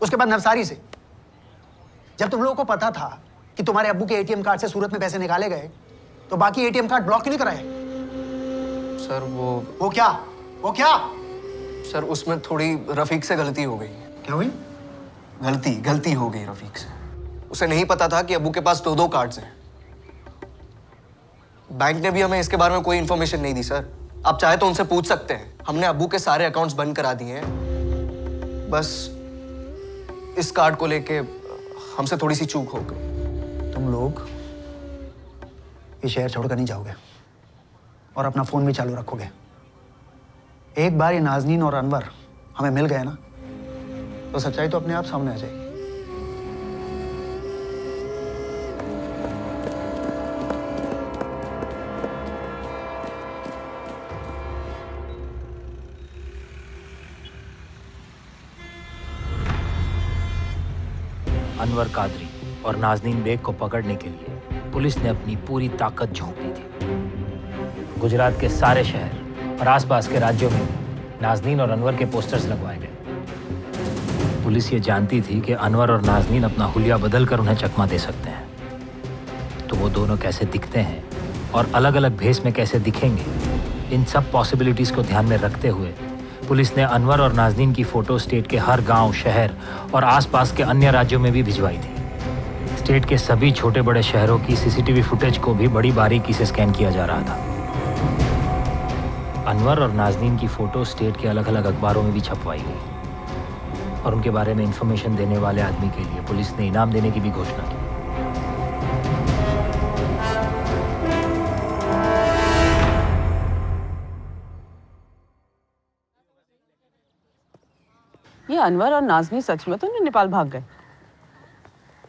उसके बाद नवसारी से। जब तुम लोगों को पता था कि तुम्हारे अब्बू के एटीएम कार्ड से सूरत में पैसे निकाले गए तो बाकी एटीएम कार्ड ब्लॉक क्यों नहीं कराए? सर वो क्या? सर उसमें थोड़ी रफीक से गलती हो गई। क्या हुई? गलती हो गई रफीक से। उसे नहीं पता था कि अब्बू के पास दो कार्ड्स हैं। बैंक ने भी हमें इसके बारे में कोई इंफॉर्मेशन नहीं दी सर। आप चाहे तो उनसे पूछ सकते हैं। हमने अब्बू के सारे अकाउंट्स बंद करा दिए हैं। बस इस कार्ड को लेके हमसे थोड़ी सी चूक हो गई। तुम लोग ये शहर छोड़कर नहीं जाओगे और अपना फोन भी चालू रखोगे। एक बार ये नाज़नीन और अनवर हमें मिल गए ना तो सच्चाई तो अपने आप सामने आ जाएगी। अनवर कादरी और नाज़नीन बेग को पकड़ने के लिए पुलिस ने अपनी पूरी ताकत झोंक दी थी। गुजरात के सारे शहर और आसपास के राज्यों में नाज़नीन और अनवर के पोस्टर्स लगवाए गए। पुलिस ये जानती थी कि अनवर और नाज़नीन अपना हुलिया बदल कर उन्हें चकमा दे सकते हैं। तो वो दोनों कैसे दिखते हैं और अलग अलग भेस में कैसे दिखेंगे, इन सब पॉसिबिलिटीज़ को ध्यान में रखते हुए पुलिस ने अनवर और नाज़नीन की फ़ोटो स्टेट के हर गांव, शहर और आसपास के अन्य राज्यों में भी भिजवाई थी। स्टेट के सभी छोटे बड़े शहरों की सीसीटीवी फुटेज को भी बड़ी बारीकी से स्कैन किया जा रहा था। अनवर और नाज़नीन की फ़ोटो स्टेट के अलग अलग अखबारों में भी छपवाई गई और उनके बारे में इंफॉर्मेशन देने वाले आदमी के लिए पुलिस ने इनाम देने की भी घोषणा की। ये अनवर और नाज़नीन सच में तो नहीं नेपाल भाग गए?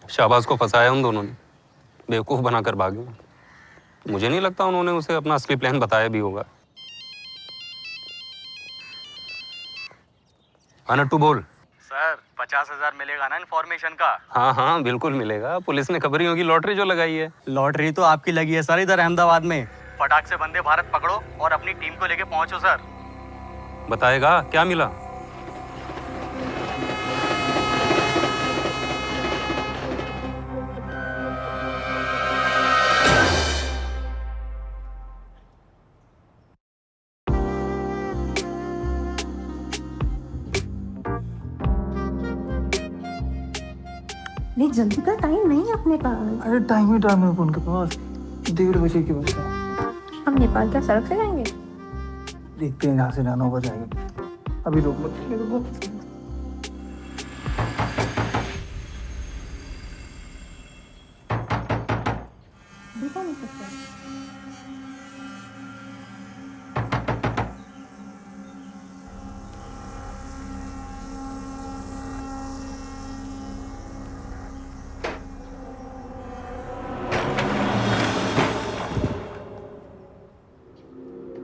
शाहबाज को फंसाया उन दोनों ने, बेवकूफ बनाकर भागे। मुझे नहीं लगता उन्होंने उसे अपना असली प्लान बताया भी होगा। अनट्टू बोल। सर 50,000 मिलेगा ना इन्फॉर्मेशन का? हाँ हाँ बिल्कुल मिलेगा। पुलिस ने खबरियों की लॉटरी जो लगाई है। लॉटरी तो आपकी लगी है सर इधर अहमदाबाद में। फटाक से वंदे भारत पकड़ो और अपनी टीम को लेके पहुंचो सर। बताएगा क्या मिला? नहीं जल्दी का टाइम नहीं है अपने पास। अरे टाइम है उनके पास। 1:30 बजे की बस है। हम नेपाल क्या सड़क से जाएंगे? देखते हैं जहाँ से जाना होगा जाएंगे। अभी रोक मत।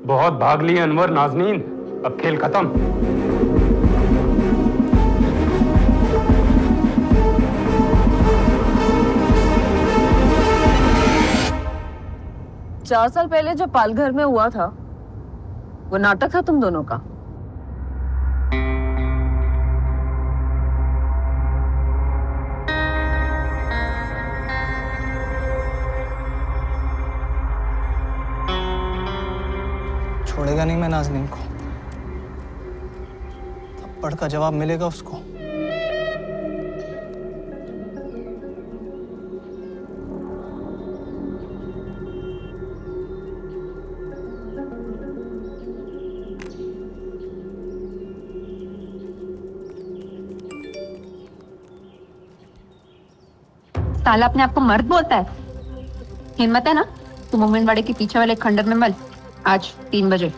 बहुत भाग लिए अनवर नाज़नीन, अब खेल खत्म। चार साल पहले जो पालघर में हुआ था वो नाटक था तुम दोनों का। छोड़ेगा नहीं मैं नाज़नीन को। थप्पड़ का जवाब मिलेगा उसको। साला अपने आप को मर्द बोलता है। हिम्मत है ना तो मूवमेंट वाले के पीछे वाले खंडर में मल आज 3 बजे।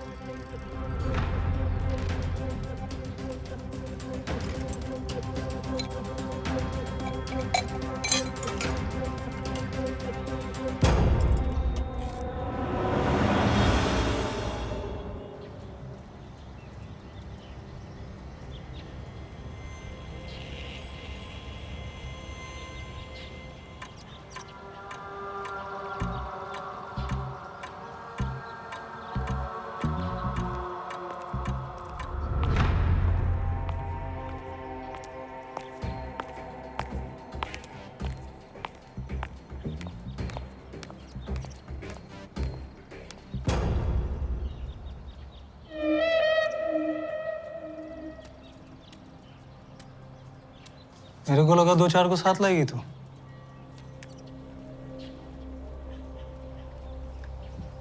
मेरे को लगा 2-4 को साथ लाएगी तू।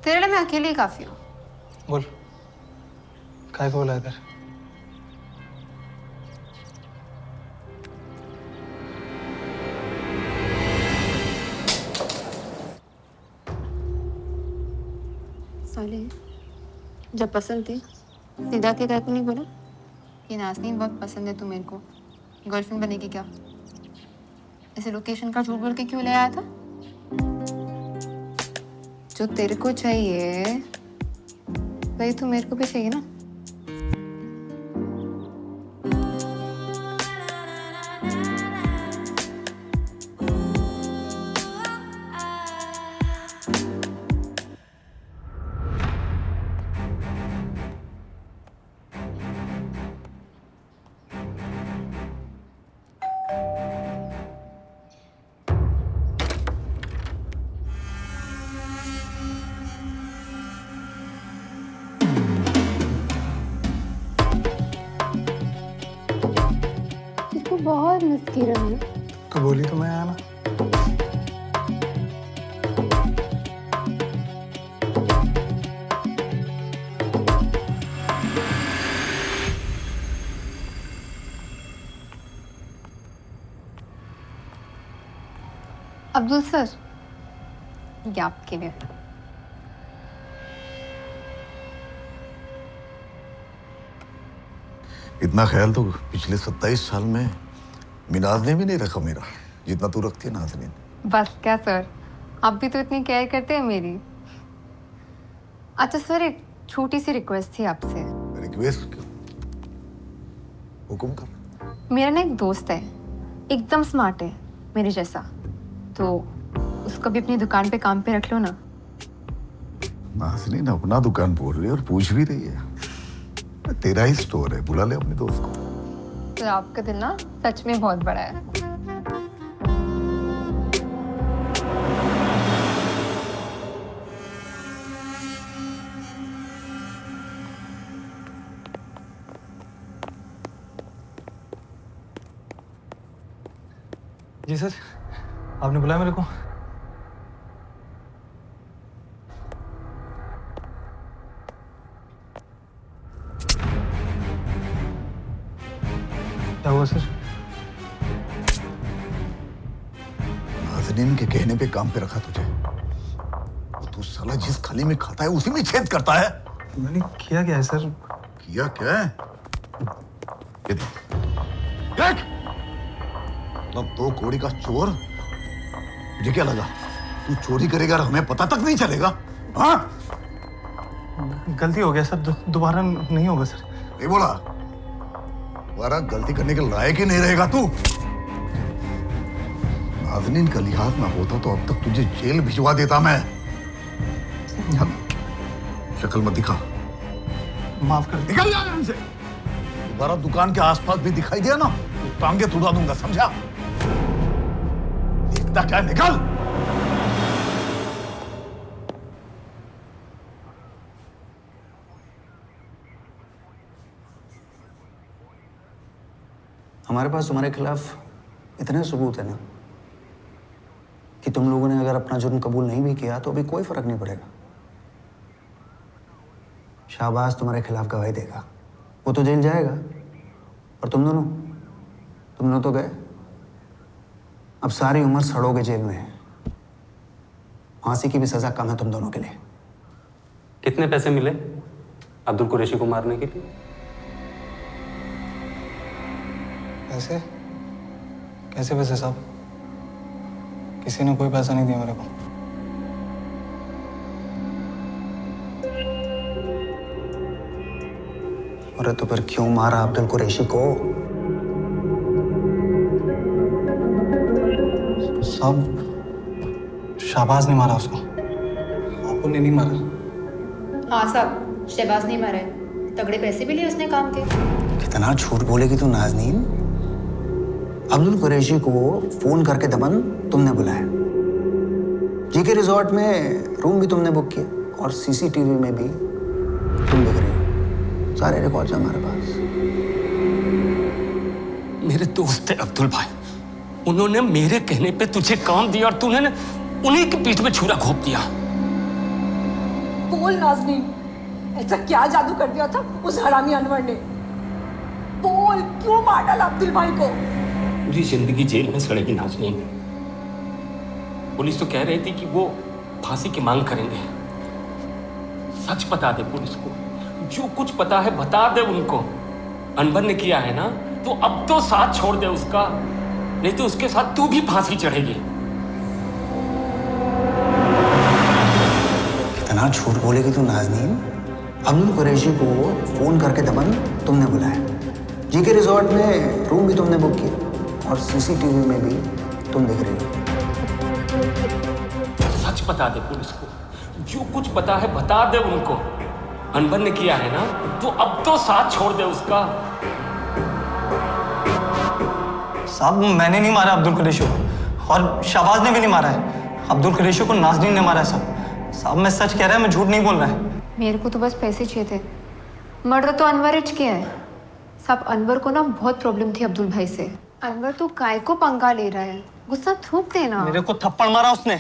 तेरे लिए मैं अकेली काफी हूँ। बोल काय को बोला इधर? साले जब पसंद थी सीधा के काय को नहीं बोला कि नाज़नीन बहुत पसंद है तू मेरे को, गर्लफ्रेंड बनेगी क्या? ऐसे लोकेशन का झूठ बोल के क्यों ले आया था? जो तेरे को चाहिए वही तो मेरे को भी चाहिए ना। बहुत मिस की रहा हूँ। तो बोली तो मैं आया ना। अब्दुल सर ये आपके लिए। इतना ख्याल तो पिछले 27 साल में मिनाज ने भी नहीं रखा मेरा, जितना तू रखती है नाज़नीन। बस क्या सर, आप भी तो इतनी केयर करते हैं मेरी। अच्छा सर, एक छोटी सी रिक्वेस्ट थी आपसे। रिक्वेस्ट? हुक्म कर। मेरा ना एक दोस्त है, एकदम स्मार्ट है मेरे जैसा, तो उसको भी अपनी दुकान पे काम पे रख लो ना। नाज़नीन अपना दुकान बोल रही है और पूछ भी रही है। तेरा ही स्टोर है, बुला ले अपने दोस्त को। तो आपका दिल ना सच में बहुत बड़ा है। जी सर, आपने बुलाया मेरे को? क्या हुआ सर? नाज़नीन के कहने पे काम पे रखा तुझे, तू साला जिस खाली में खाता है उसी में छेद करता है। मैंने किया क्या है सर? किया क्या है? ये देख, मतलब 2 कौड़ी का चोर। मुझे क्या लगा तू चोरी करेगा और हमें पता तक नहीं चलेगा? हाँ, गलती हो गया सर, दोबारा नहीं होगा सर। नहीं बोला, दोबारा गलती करने के लायक ही नहीं रहेगा तू। नाज़नीन का लिहाज ना होता तो अब तक तुझे जेल भिजवा देता मैं। शक्ल मत दिखा। माफ कर। निकल जा यहाँ से। दोबारा दुकान के आसपास भी दिखाई दिया ना तो टांगे तुड़ा दूंगा, समझा? देखता क्या, निकल। हमारे पास तुम्हारे खिलाफ इतने सबूत है ना कि तुम लोगों ने अगर अपना जुर्म कबूल नहीं भी किया तो अभी कोई फर्क नहीं पड़ेगा। शाहबाज तुम्हारे खिलाफ गवाही देगा, वो तो जेल जाएगा, और तुम दोनों तो गए। अब सारी उम्र सड़ोगे जेल में, फांसी की भी सजा कम है तुम दोनों के लिए। कितने पैसे मिले अब्दुल कुरैशी को मारने के लिए? पैसे? कैसे पैसे साहब? किसी ने कोई पैसा नहीं दिया मेरे को। अरे तो फिर क्यों मारा अब्दुल कुरैशी को? साहब शाहबाज ने मारा उसको, आपको ने नहीं मारा। हाँ साहब, शहबाज नहीं मारा है, तगड़े पैसे भी लिए उसने काम के। कितना झूठ बोलेगी तू नाज़नीन? अब्दुल कुरैशी को फोन करके दमन तुमने बुलाया, जीके रिजॉर्ट में रूम भी तुमने बुक किया और सीसीटीवी में भी तुम दिख रही हो। सारे रिकॉर्ड्स हमारे पास। मेरे दोस्त है अब्दुल भाई, उन्होंने मेरे कहने पे तुझे काम दिया और तूने उन्हीं के पीठ में छुरा घोंप दिया। बोल नाज़नीन, ऐसा क्या जादू कर दिया था उस हरामी अनवर ने? बोल, क्यों मार डाला अब्दुल भाई को? पूरी जिंदगी जेल में सड़ेगी नाज़नीन। पुलिस तो कह रही थी कि वो फांसी की मांग करेंगे। सच बता दे पुलिस को, जो कुछ पता है बता दे उनको। अनवर ने किया है ना, तो अब तो साथ छोड़ दे उसका, नहीं तो उसके साथ तू भी फांसी चढ़ेगी। कितना झूठ बोलेगी तू नाज़नीन? अब्दुल कुरैशी को फोन करके दमन तुमने बुलाया, जीके रिजॉर्ट में रूम भी तुमने बुक किया और सीसीटीवी में भी तुम दिख रही हो। सच बता दे पुलिस को, जो कुछ पता है बता दे उनको। अनवर ने किया है ना, तो अब तो साथ छोड़ दे उसका। साहब मैंने नहीं मारा अब्दुल कुरैशी को, और शाहबाज ने भी नहीं मारा है। अब्दुल कुरैशी को नाज़नीन ने मारा है साहब। मैं सच कह रहा है, मैं झूठ नहीं बोल रहा है। मेरे को तो बस पैसे चाहिए थे, मर्डर तो अनवर ही किया है साहब। अनवर को ना बहुत प्रॉब्लम थी अब्दुल भाई से। अनवर तो काय को पंगा ले रहा है, गुस्सा थूक देना। मेरे को थप्पड़ मारा उसने,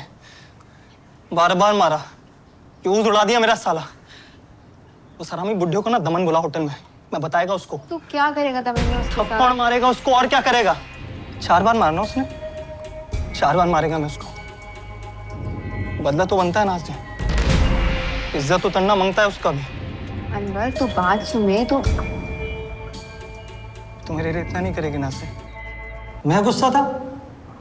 बार बार मारा, फ्यूज उड़ा दिया मेरा साला। उस हरामी बुड्ढे को ना दमन बुला होटल में, मैं बताएगा उसको। तू क्या करेगा दमन में उसके साथ? थप्पड़ मारेगा उसको, और क्या करेगा। 4 बार मारना उसने, 4 बार मारेगा मैं उसको। बदला तो बनता है नाज़नीन, इज्जत उतरना मांगता है उसका भी। अनवर तू बात सुने तो मेरे लिए इतना नहीं करेगी नाज़नीन? मैं गुस्सा था,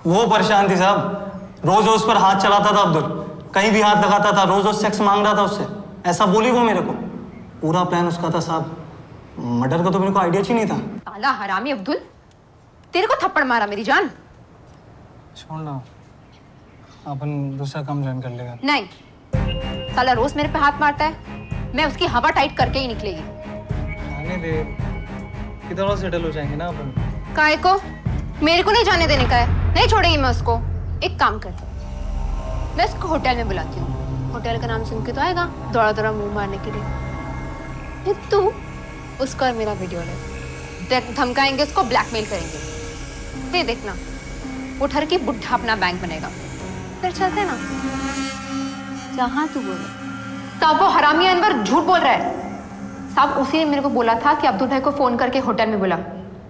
वो परेशान थी साहब। रोज उस पर हाथ चलाता था अब्दुल, कहीं भी हाथ लगाता था, रोज सेक्स मांग रहा था उससे। ऐसा बोली वो मेरे को। पूरा प्लान उसका था साहब। मर्डर का तो मेरे को आइडिया ही नहीं था। साला हरामी अब्दुल, तेरे को थप्पड़ मारा मेरी जान। छोड़ ना, अपन दूसरा काम ज्वाइन कर लेगा। नहीं, साला रोज मेरे पे हाथ मारता है, मैं उसकी हवा टाइट करके ही निकलेगी। आने दे, किधर और सेटल हो जाएंगे ना अपन। काय को? मेरे को नहीं जाने देने का है, नहीं छोड़ेगी मैं उसको। एक काम करती हूँ, मैं उसको होटल में बुलाती हूँ। होटल का नाम सुन के तो आएगा दौड़ा दौड़ा मुंह मारने के लिए। फिर तू उसको और मेरा वीडियो ले, धमकाएंगे उसको, ब्लैकमेल करेंगे। फिर देखना वो ठर की बुढ़ा अपना बैंक बनेगा। फिर चलते ना जहाँ तू बोले। साहब वो हरामी अनवर झूठ बोल रहा है साहब। उसी ने मेरे को बोला था कि अब्दुल भाई को फोन करके होटल में बुला,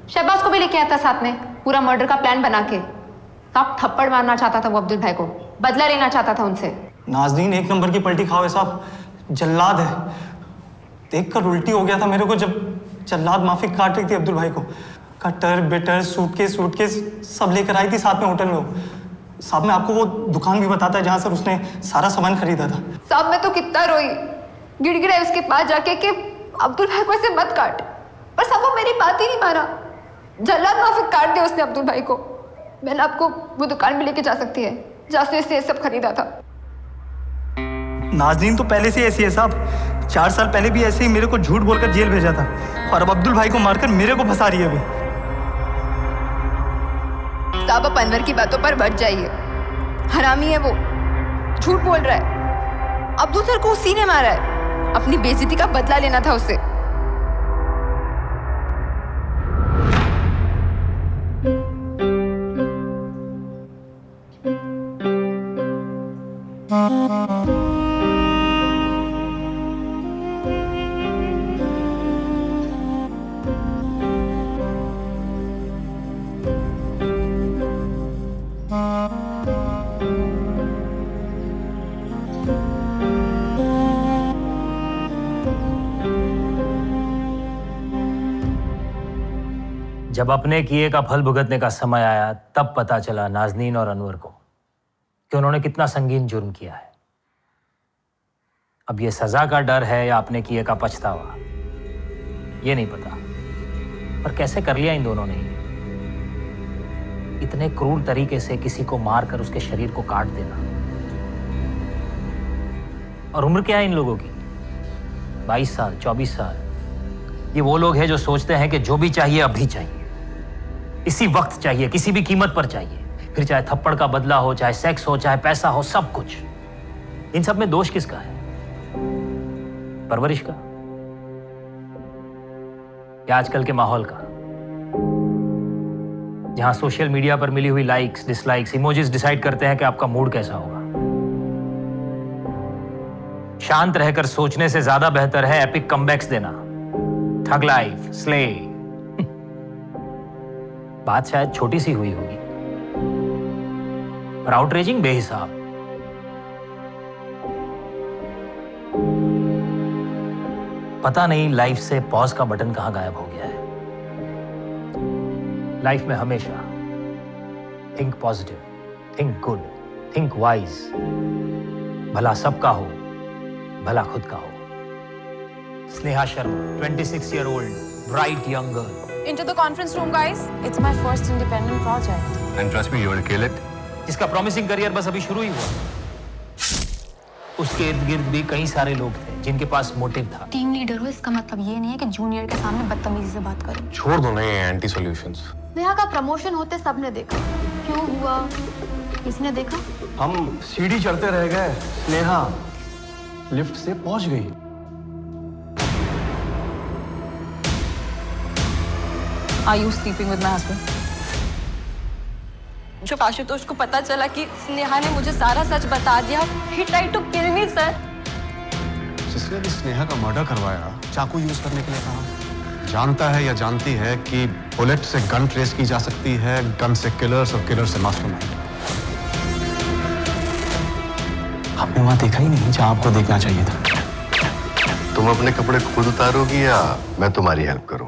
शहबाज को भी लेके आया था साथ में, पूरा मर्डर का प्लान बना के। साहब थप्पड़ मारना चाहता था वो अब्दुल भाई को, बदला लेना चाहता था उनसे। नाज़नीन एक नंबर की पलटी खाओ साहब, जल्लाद है। देखकर उल्टी हो गया था मेरे को जब जल्लाद माफी काट रही थी अब्दुल भाई को। कटर बिटर सूटकेस सब लेकर आई थी साथ में होटल में वो। साहब मैं आपको वो दुकान भी बताता है जहाँ से उसने सारा सामान खरीदा था। साहब मैं तो कितना रोई, गिड़गिड़ाई उसके पास जाके कि अब्दुल भाई को ऐसे मत काट, पर साहब वो मेरी बात ही नहीं माना। जल्लाद माफी काट दिया उसने अब्दुल भाई को। मैंने आपको वो दुकान में लेके जा सकती है जहाँ से इसने सब खरीदा था। नाज़नीन तो पहले से ऐसी है साहब, 4 साल पहले भी ऐसे ही मेरे को झूठ बोलकर जेल भेजा था, और अब अब्दुल भाई को मारकर मेरे को फंसा रही है अभी। साहब आप अनवर की बातों पर बढ़ जाइए, हरामी है वो, झूठ बोल रहा है। अब्दुल सर को उसी ने मारा है, अपनी बेइज्जती का बदला लेना था उससे। जब अपने किए का फल भुगतने का समय आया तब पता चला नाजनीन और अनवर को कि उन्होंने कितना संगीन जुर्म किया है। अब ये सजा का डर है या अपने किए का पछतावा, ये नहीं पता, पर कैसे कर लिया इन दोनों ने। इतने क्रूर तरीके से किसी को मारकर उसके शरीर को काट देना। और उम्र क्या है इन लोगों की? 22 साल, 24 साल। ये वो लोग हैं जो सोचते हैं कि जो भी चाहिए अभी चाहिए, इसी वक्त चाहिए, किसी भी कीमत पर चाहिए, फिर चाहे थप्पड़ का बदला हो, चाहे सेक्स हो, चाहे पैसा हो, सब कुछ। इन सब में दोष किसका है? परवरिश का या आजकल के माहौल का, जहां सोशल मीडिया पर मिली हुई लाइक्स, डिसलाइक्स, इमोजीज डिसाइड करते हैं कि आपका मूड कैसा होगा। शांत रहकर सोचने से ज्यादा बेहतर है एपिक कमबैक्स देना। Thug life, slay. बात शायद छोटी सी हुई होगी, पर आउटरेजिंग बेहिसाब। पता नहीं लाइफ से पॉज का बटन कहां गायब हो गया है। लाइफ में हमेशा think positive, think good, think wise. भला सबका हो, भला खुद का हो। Sneha Sharma, 26 year old, bright young girl. Into the conference room, guys. It's my first independent project. And trust me, you will kill it. जिसका प्रॉमिसिंग करियर बस अभी शुरू ही हुआ। उसके इर्द गिर्द भी कई सारे लोग थे जिनके पास मोटिव था। टीम लीडर हो इसका मतलब ये नहीं है कि जूनियर के सामने बदतमीजी से बात करो। छोड़ दो ना ये एंटी सॉल्यूशंस। नेहा का प्रमोशन होते सबने देखा, क्यों हुआ किसने देखा? हम सीढ़ी चढ़ते रह गए, स्नेहा लिफ्ट से पहुंच गई। Are you sleeping with my husband? जब आशुतोष को पता चला कि स्नेहा ने मुझे सारा सच बता दिया, he tried to kill me, sir. जिसने भी स्नेहा का मर्डर करवाया, चाकू यूज करने के लिए कहा, जानता है या जानती है कि बुलेट से गन ट्रेस की जा सकती है, गन से किलर्स और किलर से मास्टरमाइंड। आपने वहां देखा ही नहीं जहां आपको देखना चाहिए था। तुम अपने कपड़े खुद उतारोगी या मैं तुम्हारी हेल्प करूं?